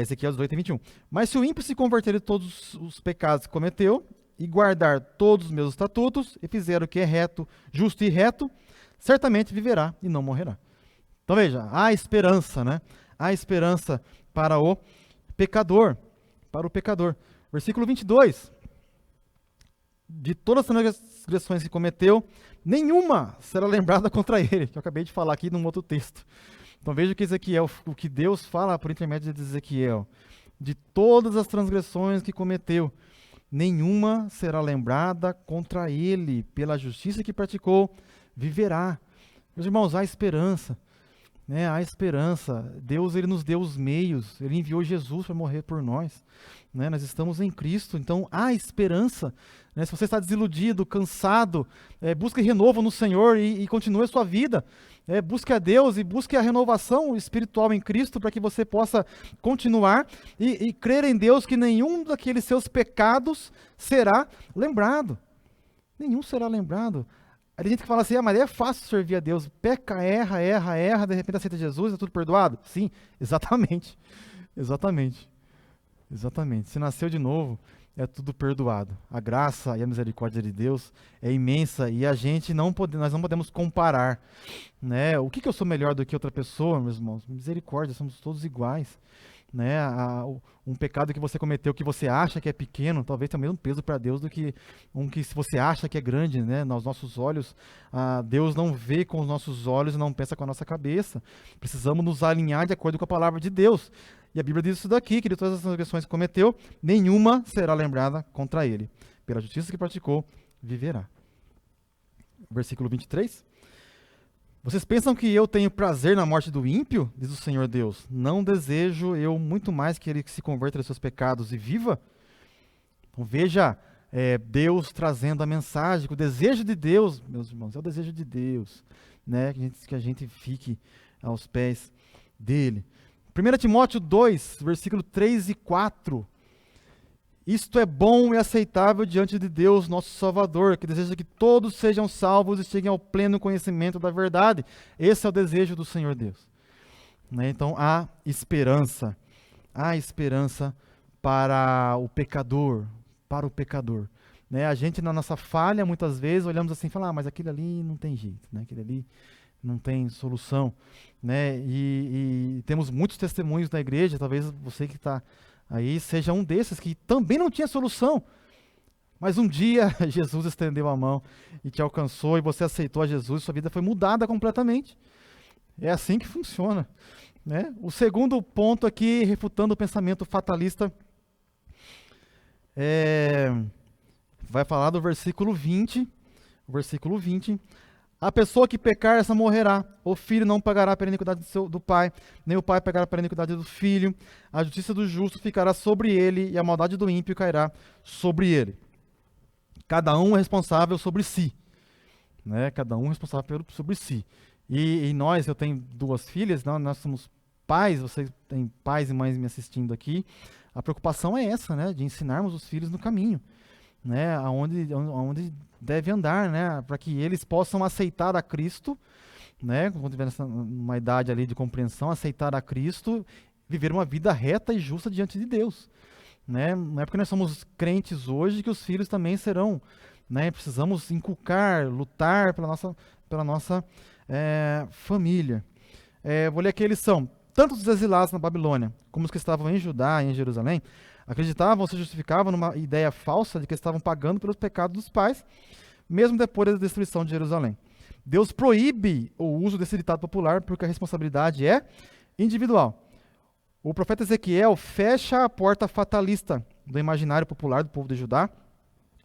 Ezequiel 18 e 21. Mas se o ímpio se converter de todos os pecados que cometeu, e guardar todos os meus estatutos, e fizer o que é reto, justo e reto, certamente viverá e não morrerá. Então veja, há esperança, né? Há esperança para o pecador. Para o pecador. Versículo 22. De todas as transgressões que cometeu, nenhuma será lembrada contra ele, que eu acabei de falar aqui num outro texto. Então veja que o que Deus fala por intermédio de Ezequiel, de todas as transgressões que cometeu, nenhuma será lembrada contra ele, pela justiça que praticou, viverá. Meus irmãos, há esperança, né? Há esperança. Deus, ele nos deu os meios, ele enviou Jesus para morrer por nós, né? Nós estamos em Cristo, então há esperança, né? Se você está desiludido, cansado, busque renovo no Senhor e continue a sua vida. Busque a Deus e busque a renovação espiritual em Cristo para que você possa continuar e crer em Deus que nenhum daqueles seus pecados será lembrado. Nenhum será lembrado. Aí tem gente que fala assim, mas é fácil servir a Deus. Peca, erra, de repente aceita Jesus, é tudo perdoado? Sim, exatamente. Exatamente. Se nasceu de novo, é tudo perdoado. A graça e a misericórdia de Deus é imensa e nós não podemos comparar, né? O que eu sou melhor do que outra pessoa, meus irmãos? Misericórdia, somos todos iguais, né? Um pecado que você cometeu que você acha que é pequeno, talvez tenha o mesmo peso para Deus do que um que se você acha que é grande, né? Nos nossos olhos, Deus não vê com os nossos olhos e não pensa com a nossa cabeça. Precisamos nos alinhar de acordo com a palavra de Deus. E a Bíblia diz isso daqui, que de todas as transgressões que cometeu, nenhuma será lembrada contra ele. Pela justiça que praticou, viverá. Versículo 23. Vocês pensam que eu tenho prazer na morte do ímpio? Diz o Senhor Deus. Não desejo eu muito mais que ele se converta dos seus pecados e viva? Então veja, Deus trazendo a mensagem, que o desejo de Deus, meus irmãos, é o desejo de Deus, né? Que a gente fique aos pés dele. 1 Timóteo 2, versículo 3 e 4. Isto é bom e aceitável diante de Deus, nosso Salvador, que deseja que todos sejam salvos e cheguem ao pleno conhecimento da verdade. Esse é o desejo do Senhor Deus. Né? Então, há esperança para o pecador, Né? A gente, na nossa falha, muitas vezes, olhamos assim e falamos, mas aquele ali não tem jeito, né? Aquele ali não tem solução. Né? E temos muitos testemunhos na igreja, talvez você que está aí seja um desses que também não tinha solução, mas um dia Jesus estendeu a mão e te alcançou e você aceitou a Jesus, sua vida foi mudada completamente. É assim que funciona, né? O segundo ponto aqui, refutando o pensamento fatalista, vai falar do versículo 20. O versículo 20. A pessoa que pecar, essa morrerá. O filho não pagará pela iniquidade do pai, nem o pai pagará pela iniquidade do filho. A justiça do justo ficará sobre ele, e a maldade do ímpio cairá sobre ele. Cada um é responsável sobre si, né? Cada um é responsável sobre si. E nós, eu tenho 2 filhas, nós somos pais, vocês têm pais e mães me assistindo aqui. A preocupação é essa, né? De ensinarmos os filhos no caminho, né? Aonde deve andar, né? Para que eles possam aceitar a Cristo, né? Quando tiver numa idade ali de compreensão, aceitar a Cristo, viver uma vida reta e justa diante de Deus, né? Não é porque nós somos crentes hoje que os filhos também serão, né? Precisamos inculcar, lutar pela nossa família. Vou ler aqui, eles são tanto os exilados na Babilônia como os que estavam em Judá e em Jerusalém, acreditavam ou se justificavam numa ideia falsa de que estavam pagando pelos pecados dos pais, mesmo depois da destruição de Jerusalém. Deus proíbe o uso desse ditado popular porque a responsabilidade é individual. O profeta Ezequiel fecha a porta fatalista do imaginário popular do povo de Judá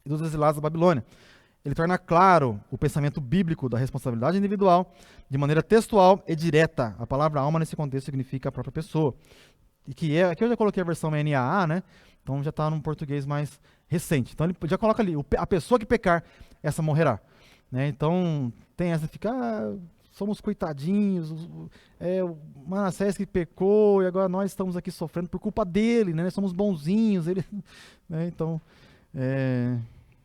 e dos exilados da Babilônia. Ele torna claro o pensamento bíblico da responsabilidade individual de maneira textual e direta. A palavra alma nesse contexto significa a própria pessoa. E aqui eu já coloquei a versão NAA, né? Então já está num português mais recente. Então ele já coloca ali, a pessoa que pecar, essa morrerá, né? Então tem essa, somos coitadinhos, o Manassés que pecou e agora nós estamos aqui sofrendo por culpa dele, né? Somos bonzinhos, ele, né? Então,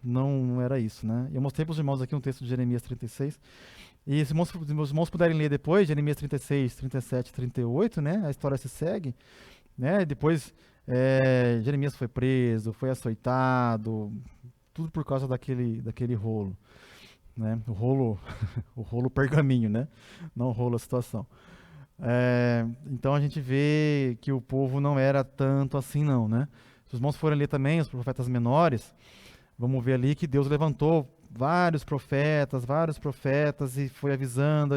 não era isso, né? Eu mostrei para os irmãos aqui um texto de Jeremias 36, e se os irmãos puderem ler depois, Jeremias 36, 37, 38, né? A história se segue, né? Depois Jeremias foi preso, foi açoitado, tudo por causa daquele rolo, né? O rolo pergaminho, né? Não o rolo a situação. Então a gente vê que o povo não era tanto assim não, né? Se os irmãos forem ler também os profetas menores, vamos ver ali que Deus levantou vários profetas e foi avisando,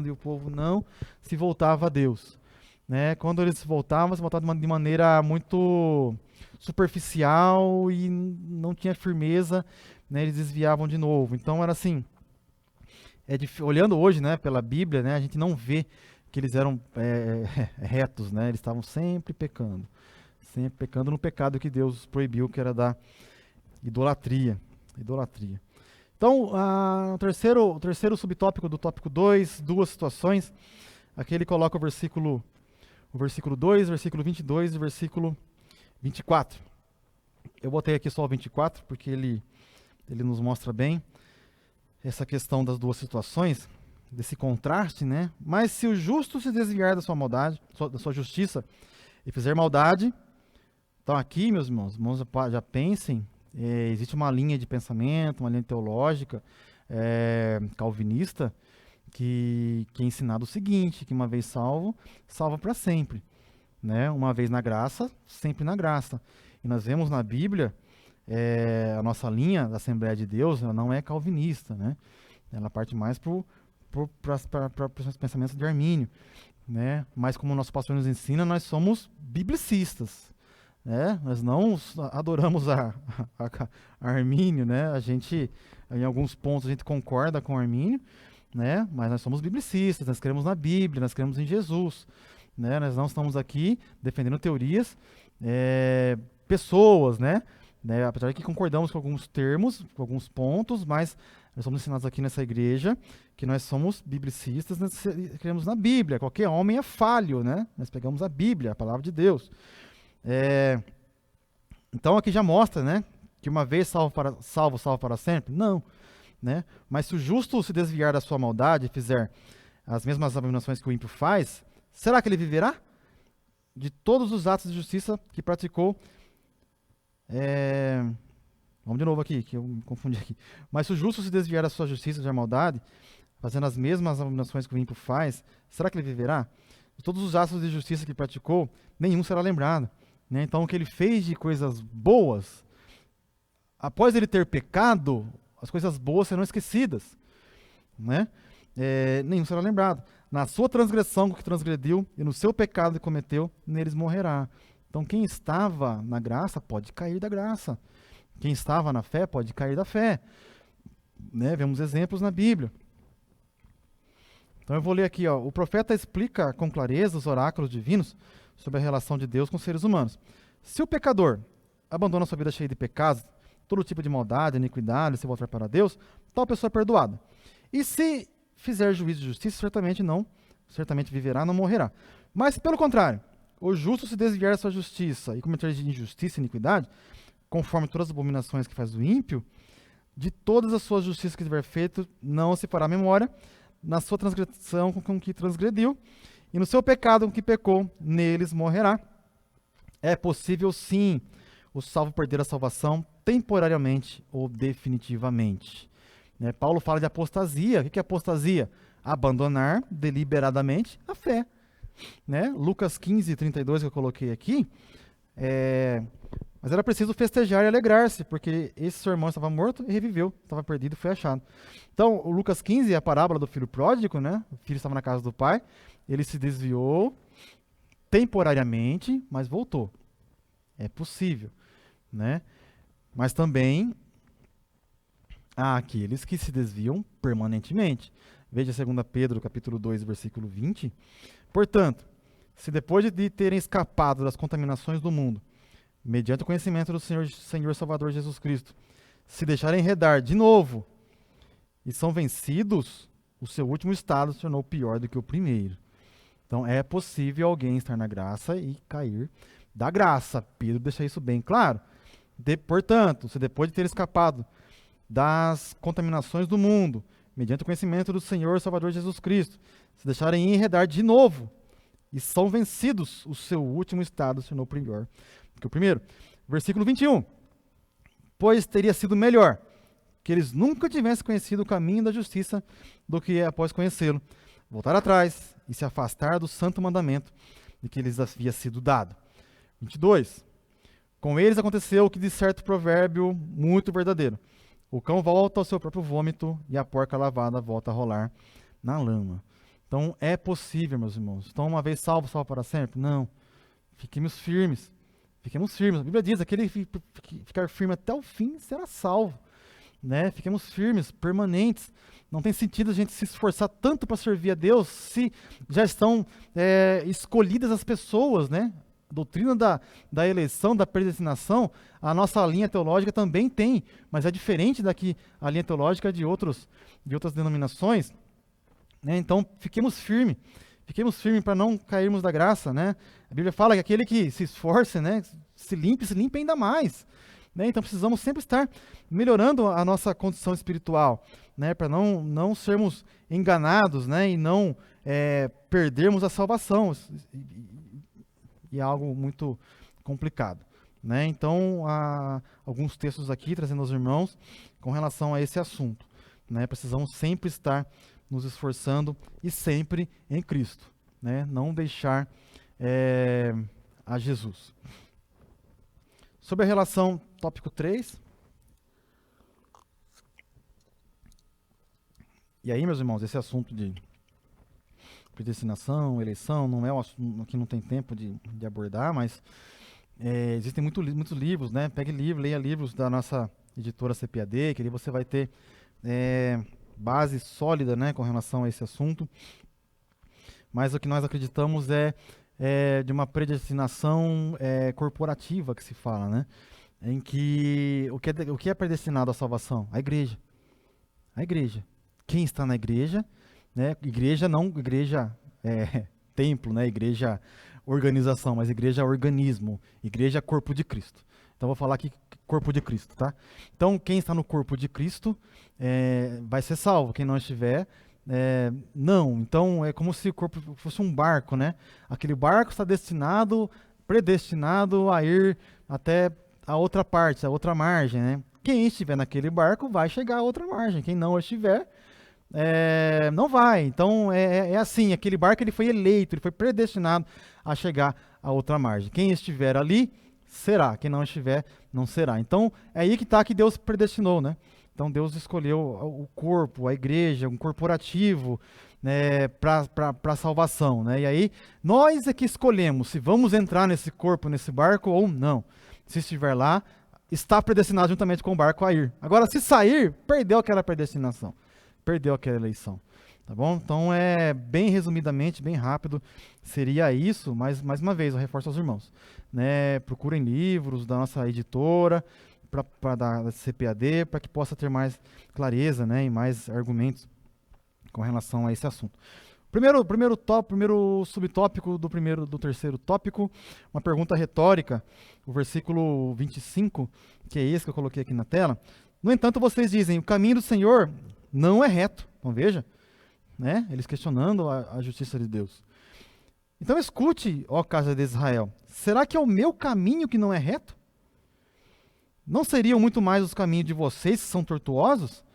e o povo não se voltava a Deus, né? Quando eles se voltavam de maneira muito superficial e não tinha firmeza, né? Eles desviavam de novo. Então era assim, olhando hoje, né, pela Bíblia, né, a gente não vê que eles eram retos, né? Eles estavam sempre pecando no pecado que Deus proibiu, que era da idolatria. Então, o terceiro subtópico do tópico 2, 2 situações. Aqui ele coloca o versículo 2, versículo 22 e versículo 24. Eu botei aqui só o 24, porque ele nos mostra bem essa questão das 2 situações, desse contraste, né? Mas se o justo se desviar da sua maldade, da sua justiça, e fizer maldade, então aqui, meus irmãos já pensem, existe uma linha de pensamento, uma linha teológica calvinista, que é ensinado o seguinte, que uma vez salvo, salva para sempre, né? Uma vez na graça, sempre na graça. E nós vemos na Bíblia, a nossa linha da Assembleia de Deus, ela não é calvinista, né? Ela parte mais para os pensamentos de Armínio, né? Mas como o nosso pastor nos ensina, nós somos biblicistas, né? Nós não adoramos a Armínio, né? A gente, em alguns pontos, a gente concorda com Armínio, né? Mas nós somos biblicistas, nós cremos na Bíblia, nós cremos em Jesus, né? Nós não estamos aqui defendendo teorias, pessoas, né? Apesar de que concordamos com alguns termos, com alguns pontos, mas nós somos ensinados aqui nessa igreja que nós somos biblicistas, nós cremos na Bíblia. Qualquer homem é falho, né? Nós pegamos a Bíblia, a palavra de Deus. Então aqui já mostra, né, que uma vez salvo para sempre? Não, né? Mas se o justo se desviar da sua maldade e fizer as mesmas abominações que o ímpio faz, será que ele viverá? De todos os atos de justiça que praticou, vamos de novo aqui, que eu me confundi aqui. Mas se o justo se desviar da sua justiça e da maldade, fazendo as mesmas abominações que o ímpio faz, será que ele viverá? De todos os atos de justiça que praticou, nenhum será lembrado, né? Então, o que ele fez de coisas boas, após ele ter pecado, as coisas boas serão esquecidas, né? Nenhum será lembrado. Na sua transgressão que transgrediu e no seu pecado que cometeu, neles morrerá. Então, quem estava na graça pode cair da graça. Quem estava na fé pode cair da fé. Né? Vemos exemplos na Bíblia. Então, eu vou ler aqui. Ó. O profeta explica com clareza os oráculos divinos sobre a relação de Deus com os seres humanos. Se o pecador abandona sua vida cheia de pecados, todo tipo de maldade, iniquidade, se voltar para Deus, tal pessoa é perdoada. E se fizer juízo de justiça, certamente viverá, não morrerá. Mas, pelo contrário, o justo se desviar da sua justiça e cometer injustiça e iniquidade, conforme todas as abominações que faz o ímpio, de todas as suas justiças que tiver feito, não se fará memória, na sua transgressão com que transgrediu, e no seu pecado com que pecou, neles morrerá. É possível, sim, o salvo perder a salvação temporariamente ou definitivamente. Né? Paulo fala de apostasia. O que é apostasia? Abandonar deliberadamente a fé. Né? Lucas 15, 32, que eu coloquei aqui, mas era preciso festejar e alegrar-se, porque esse seu irmão estava morto e reviveu, estava perdido e foi achado. Então, o Lucas 15 é a parábola do filho pródigo, né? O filho estava na casa do pai, ele se desviou temporariamente, mas voltou. É possível, né? Mas também há aqueles que se desviam permanentemente. Veja 2 Pedro, capítulo 2, versículo 20. Portanto, se depois de terem escapado das contaminações do mundo, mediante o conhecimento do Senhor Salvador Jesus Cristo, se deixarem enredar de novo e são vencidos, o seu último estado se tornou pior do que o primeiro. Então, é possível alguém estar na graça e cair da graça. Pedro deixa isso bem claro. Portanto, se depois de ter escapado das contaminações do mundo, mediante o conhecimento do Senhor Salvador Jesus Cristo, se deixarem enredar de novo e são vencidos, o seu último estado se tornou pior que o primeiro. Versículo 21. Pois teria sido melhor que eles nunca tivessem conhecido o caminho da justiça do que após conhecê-lo, voltar atrás e se afastar do santo mandamento de que lhes havia sido dado. 22. Com eles aconteceu o que diz certo provérbio muito verdadeiro. O cão volta ao seu próprio vômito e a porca lavada volta a rolar na lama. Então, é possível, meus irmãos. Então, uma vez salvo, salvo para sempre? Não. Fiquemos firmes. Fiquemos firmes. A Bíblia diz, aquele que ficar firme até o fim será salvo. Né? Fiquemos firmes, permanentes. Não tem sentido a gente se esforçar tanto para servir a Deus se já estão escolhidas as pessoas, né? A doutrina da eleição, da predestinação, a nossa linha teológica também tem, mas é diferente daqui a linha teológica de outras denominações. Né? Então, fiquemos firmes para não cairmos da graça. Né? A Bíblia fala que aquele que se esforce, né, se limpe ainda mais. Né? Então, precisamos sempre estar melhorando a nossa condição espiritual, né, para não sermos enganados, né, e não perdermos a salvação. E é algo muito complicado. Né? Então, há alguns textos aqui trazendo aos irmãos com relação a esse assunto. Né? Precisamos sempre estar nos esforçando e sempre em Cristo. Né? Não deixar a Jesus. Sobre a relação, tópico 3. E aí, meus irmãos, esse assunto de predestinação, eleição, não é um assunto que não tem tempo de abordar, mas existem muitos livros, né? Pegue livro, leia livros da nossa editora CPAD, que ali você vai ter base sólida, né, com relação a esse assunto. Mas o que nós acreditamos é de uma predestinação corporativa, que se fala, né? Em que o que é predestinado à salvação? A igreja. A igreja. Quem está na igreja, né? Igreja não igreja templo, né? Igreja organização, mas igreja organismo, igreja corpo de Cristo. Então vou falar aqui corpo de Cristo, tá? Então quem está no corpo de Cristo vai ser salvo. Quem não estiver, não. Então é como se o corpo fosse um barco, né? Aquele barco está predestinado a ir até a outra parte, a outra margem, né? Quem estiver naquele barco vai chegar a outra margem. Quem não estiver, não vai. Então é assim, aquele barco ele foi eleito, ele foi predestinado a chegar a outra margem. Quem estiver ali, será. Quem não estiver, não será. Então, é aí que está que Deus predestinou, né? Então, Deus escolheu o corpo, a igreja, um corporativo, né, para a salvação, né? E aí, nós é que escolhemos se vamos entrar nesse corpo, nesse barco ou não. Se estiver lá, está predestinado juntamente com o barco a ir. Agora, se sair, perdeu aquela predestinação, perdeu aquela eleição. Tá bom? Então, bem resumidamente, bem rápido, seria isso, mas mais uma vez, eu reforço aos irmãos, né? Procurem livros da nossa editora, da CPAD, para que possa ter mais clareza, né, e mais argumentos com relação a esse assunto. Primeiro subtópico do terceiro tópico, uma pergunta retórica, o versículo 25, que é esse que eu coloquei aqui na tela. No entanto, vocês dizem, o caminho do Senhor não é reto. Então veja, né, eles questionando a justiça de Deus. Então escute, ó casa de Israel, será que é o meu caminho que não é reto? Não seriam muito mais os caminhos de vocês que são tortuosos?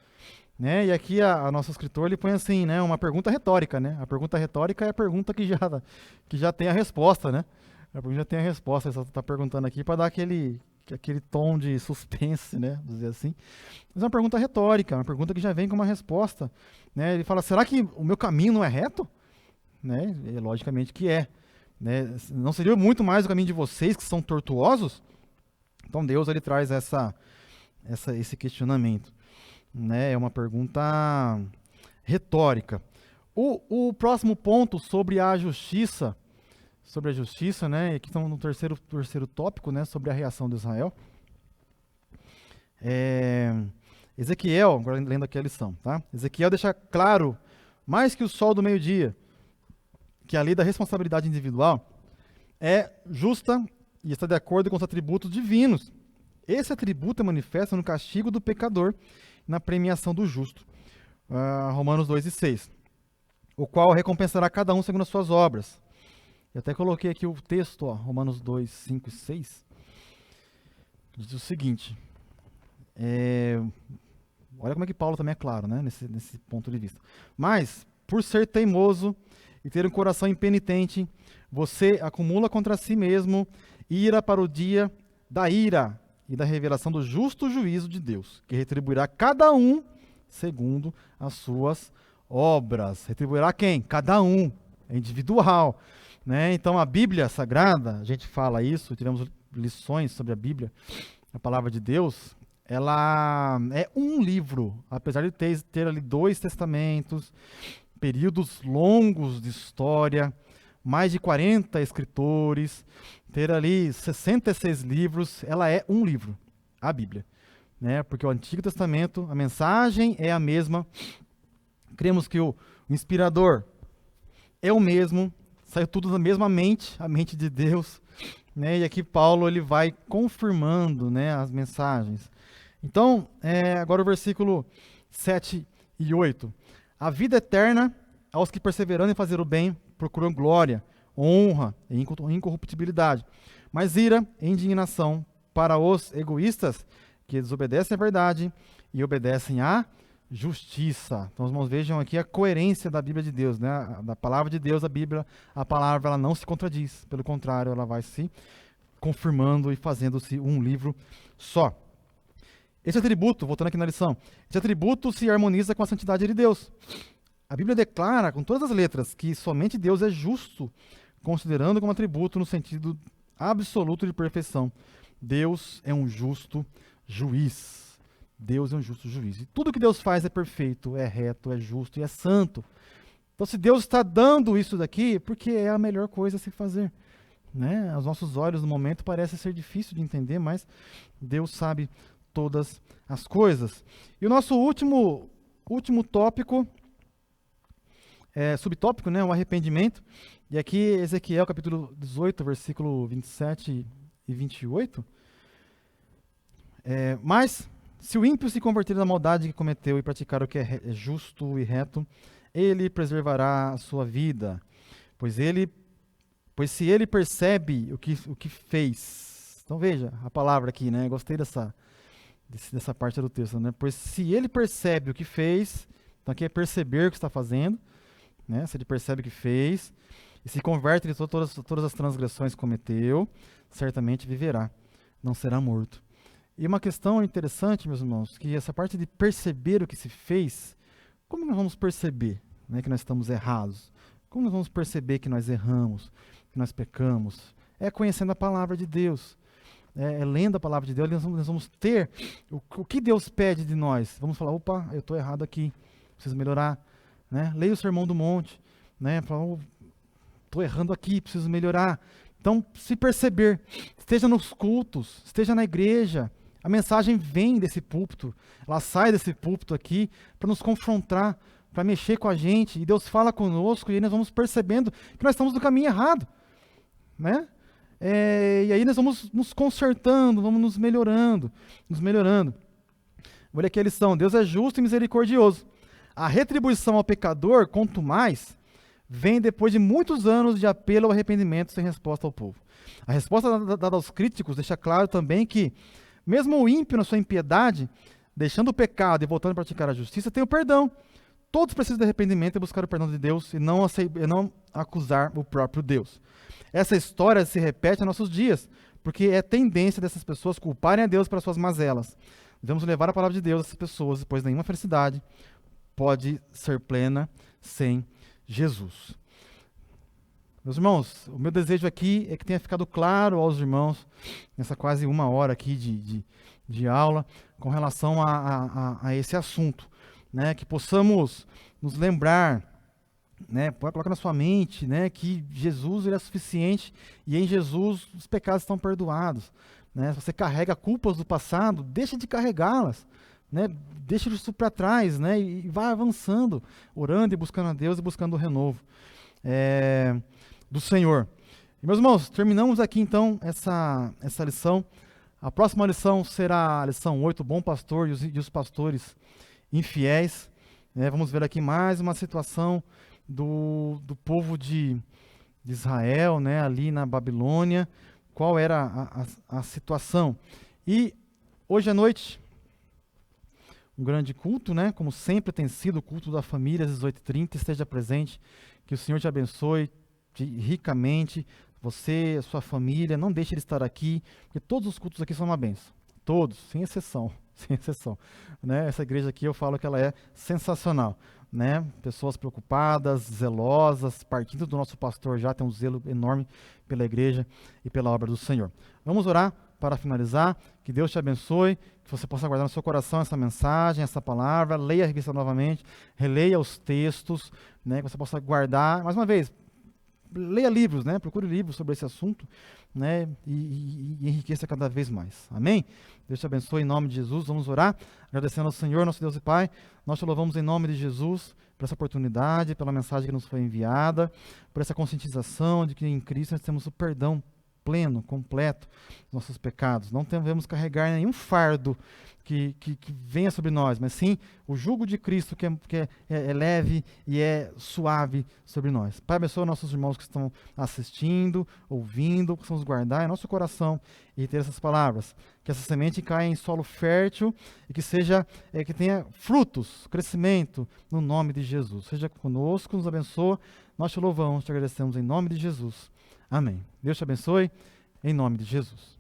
Né? E aqui a nosso escritor ele põe assim, né, uma pergunta retórica, né? A pergunta retórica é a pergunta que já tem a resposta, né? A pergunta já tem a resposta, ele só está perguntando aqui para dar aquele tom de suspense, né? Vamos dizer assim. Mas é uma pergunta retórica, uma pergunta que já vem com uma resposta, né? Ele fala, será que o meu caminho não é reto? Né? E, logicamente que é. Né? Não seria muito mais o caminho de vocês que são tortuosos? Então Deus ele traz esse questionamento, né? É uma pergunta retórica. O próximo ponto sobre a justiça, né? Aqui estamos no terceiro tópico, né? Sobre a reação de Israel. Ezequiel, agora lendo aqui a lição, tá? Ezequiel deixa claro, mais que o sol do meio-dia, que a lei da responsabilidade individual é justa e está de acordo com os atributos divinos. Esse atributo é manifesto no castigo do pecador e na premiação do justo. Romanos 2:6. O qual recompensará cada um segundo as suas obras. Eu até coloquei aqui o texto, ó, Romanos 2:5 e 6. Diz o seguinte. Olha como é que Paulo também é claro, né, nesse ponto de vista. Mas, por ser teimoso e ter um coração impenitente, você acumula contra si mesmo ira para o dia da ira e da revelação do justo juízo de Deus, que retribuirá cada um segundo as suas obras. Retribuirá quem? Cada um, é individual. Né? Então a Bíblia Sagrada, a gente fala isso, tivemos lições sobre a Bíblia, a palavra de Deus, ela é um livro, apesar de ter ali 2 testamentos, períodos longos de história, mais de 40 escritores, ter ali 66 livros, ela é um livro, a Bíblia. Né? Porque o Antigo Testamento, a mensagem é a mesma. Cremos que o inspirador é o mesmo, saiu tudo da mesma mente, a mente de Deus. Né? E aqui Paulo ele vai confirmando, né, as mensagens. Então, agora o versículo 7 e 8. A vida eterna aos que perseverando em fazer o bem procuram glória, honra e incorruptibilidade. Mas ira e indignação para os egoístas que desobedecem à verdade e obedecem à justiça. Então, os irmãos vejam aqui a coerência da Bíblia de Deus, né? Da palavra de Deus, a palavra ela não se contradiz. Pelo contrário, ela vai se confirmando e fazendo-se um livro só. Esse atributo, voltando aqui na lição, esse atributo se harmoniza com a santidade de Deus. A Bíblia declara, com todas as letras, que somente Deus é justo, considerando como atributo no sentido absoluto de perfeição. Deus é um justo juiz. Deus é um justo juiz. E tudo que Deus faz é perfeito, é reto, é justo e é santo. Então, se Deus está dando isso daqui, porque é a melhor coisa a se fazer. Né? Aos nossos olhos, no momento, parece ser difícil de entender, mas Deus sabe todas as coisas. E o nosso último tópico, subtópico, né, o arrependimento. E aqui, Ezequiel, capítulo 18, versículo 27 e 28. Mas, se o ímpio se converter da maldade que cometeu e praticar o que é justo e reto, ele preservará a sua vida. Pois se ele percebe o que fez. Então veja a palavra aqui, né? Gostei dessa parte do texto, né? Pois se ele percebe o que fez, então aqui é perceber o que está fazendo, né? Se ele percebe o que fez, e se converte de todas as transgressões que cometeu, certamente viverá, não será morto. E uma questão interessante, meus irmãos, que essa parte de perceber o que se fez, como nós vamos perceber, né, que nós estamos errados? Como nós vamos perceber que nós erramos, que nós pecamos? É conhecendo a palavra de Deus, é lendo a palavra de Deus, nós vamos ter o que Deus pede de nós. Vamos falar, opa, eu estou errado aqui, preciso melhorar. Né? Leia o Sermão do Monte, né? Fala, estou errando aqui, preciso melhorar. Então, se perceber, esteja nos cultos, esteja na igreja, a mensagem vem desse púlpito, ela sai desse púlpito aqui para nos confrontar, para mexer com a gente, e Deus fala conosco, e aí nós vamos percebendo que nós estamos no caminho errado, né? E aí nós vamos nos consertando, vamos nos melhorando. Olha aqui a lição, Deus é justo e misericordioso. A retribuição ao pecador, quanto mais, vem depois de muitos anos de apelo ao arrependimento sem resposta ao povo. A resposta dada aos críticos deixa claro também que, mesmo o ímpio na sua impiedade, deixando o pecado e voltando a praticar a justiça, tem o perdão. Todos precisam de arrependimento e buscar o perdão de Deus e não acusar o próprio Deus. Essa história se repete em nossos dias, porque é tendência dessas pessoas culparem a Deus pelas suas mazelas. Devemos levar a palavra de Deus a essas pessoas, pois nenhuma felicidade pode ser plena sem Jesus. Meus irmãos, o meu desejo aqui é que tenha ficado claro aos irmãos, nessa quase 1 hora aqui de aula, com relação a esse assunto, né? Que possamos nos lembrar, né? Pode colocar na sua mente, né? Que Jesus ele é suficiente e em Jesus os pecados estão perdoados. Né? Se você carrega culpas do passado, deixa de carregá-las. Né? Deixa isso para trás, né? E vai avançando, orando e buscando a Deus e buscando o renovo do Senhor. E, meus irmãos, terminamos aqui então essa lição. A próxima lição será a lição 8, o bom pastor e os pastores infiéis. Vamos ver aqui mais uma situação do povo de Israel, né? Ali na Babilônia, qual era a situação. E hoje à noite, um grande culto, né? Como sempre tem sido o culto da família às 18h30, esteja presente, que o Senhor te abençoe ricamente, você, a sua família, não deixe de estar aqui, porque todos os cultos aqui são uma bênção, todos, sem exceção, né? Essa igreja aqui eu falo que ela é sensacional, né? Pessoas preocupadas, zelosas, partindo do nosso pastor já tem um zelo enorme pela igreja e pela obra do Senhor. Vamos orar para finalizar, que Deus te abençoe, que você possa guardar no seu coração essa mensagem, essa palavra, leia a revista novamente, releia os textos, né, que você possa guardar, mais uma vez, leia livros, né, procure livros sobre esse assunto, né, e enriqueça cada vez mais, amém? Deus te abençoe em nome de Jesus, vamos orar, agradecendo ao Senhor, nosso Deus e Pai, nós te louvamos em nome de Jesus, por essa oportunidade, pela mensagem que nos foi enviada, por essa conscientização de que em Cristo nós temos o perdão pleno, completo, dos nossos pecados. Não devemos carregar nenhum fardo que venha sobre nós, mas sim o jugo de Cristo que é leve e é suave sobre nós. Pai, abençoa nossos irmãos que estão assistindo, ouvindo, possamos guardar em nosso coração e ter essas palavras. Que essa semente caia em solo fértil e que tenha frutos, crescimento, no nome de Jesus. Seja conosco, nos abençoa. Nós te louvamos, te agradecemos em nome de Jesus. Amém. Deus te abençoe, em nome de Jesus.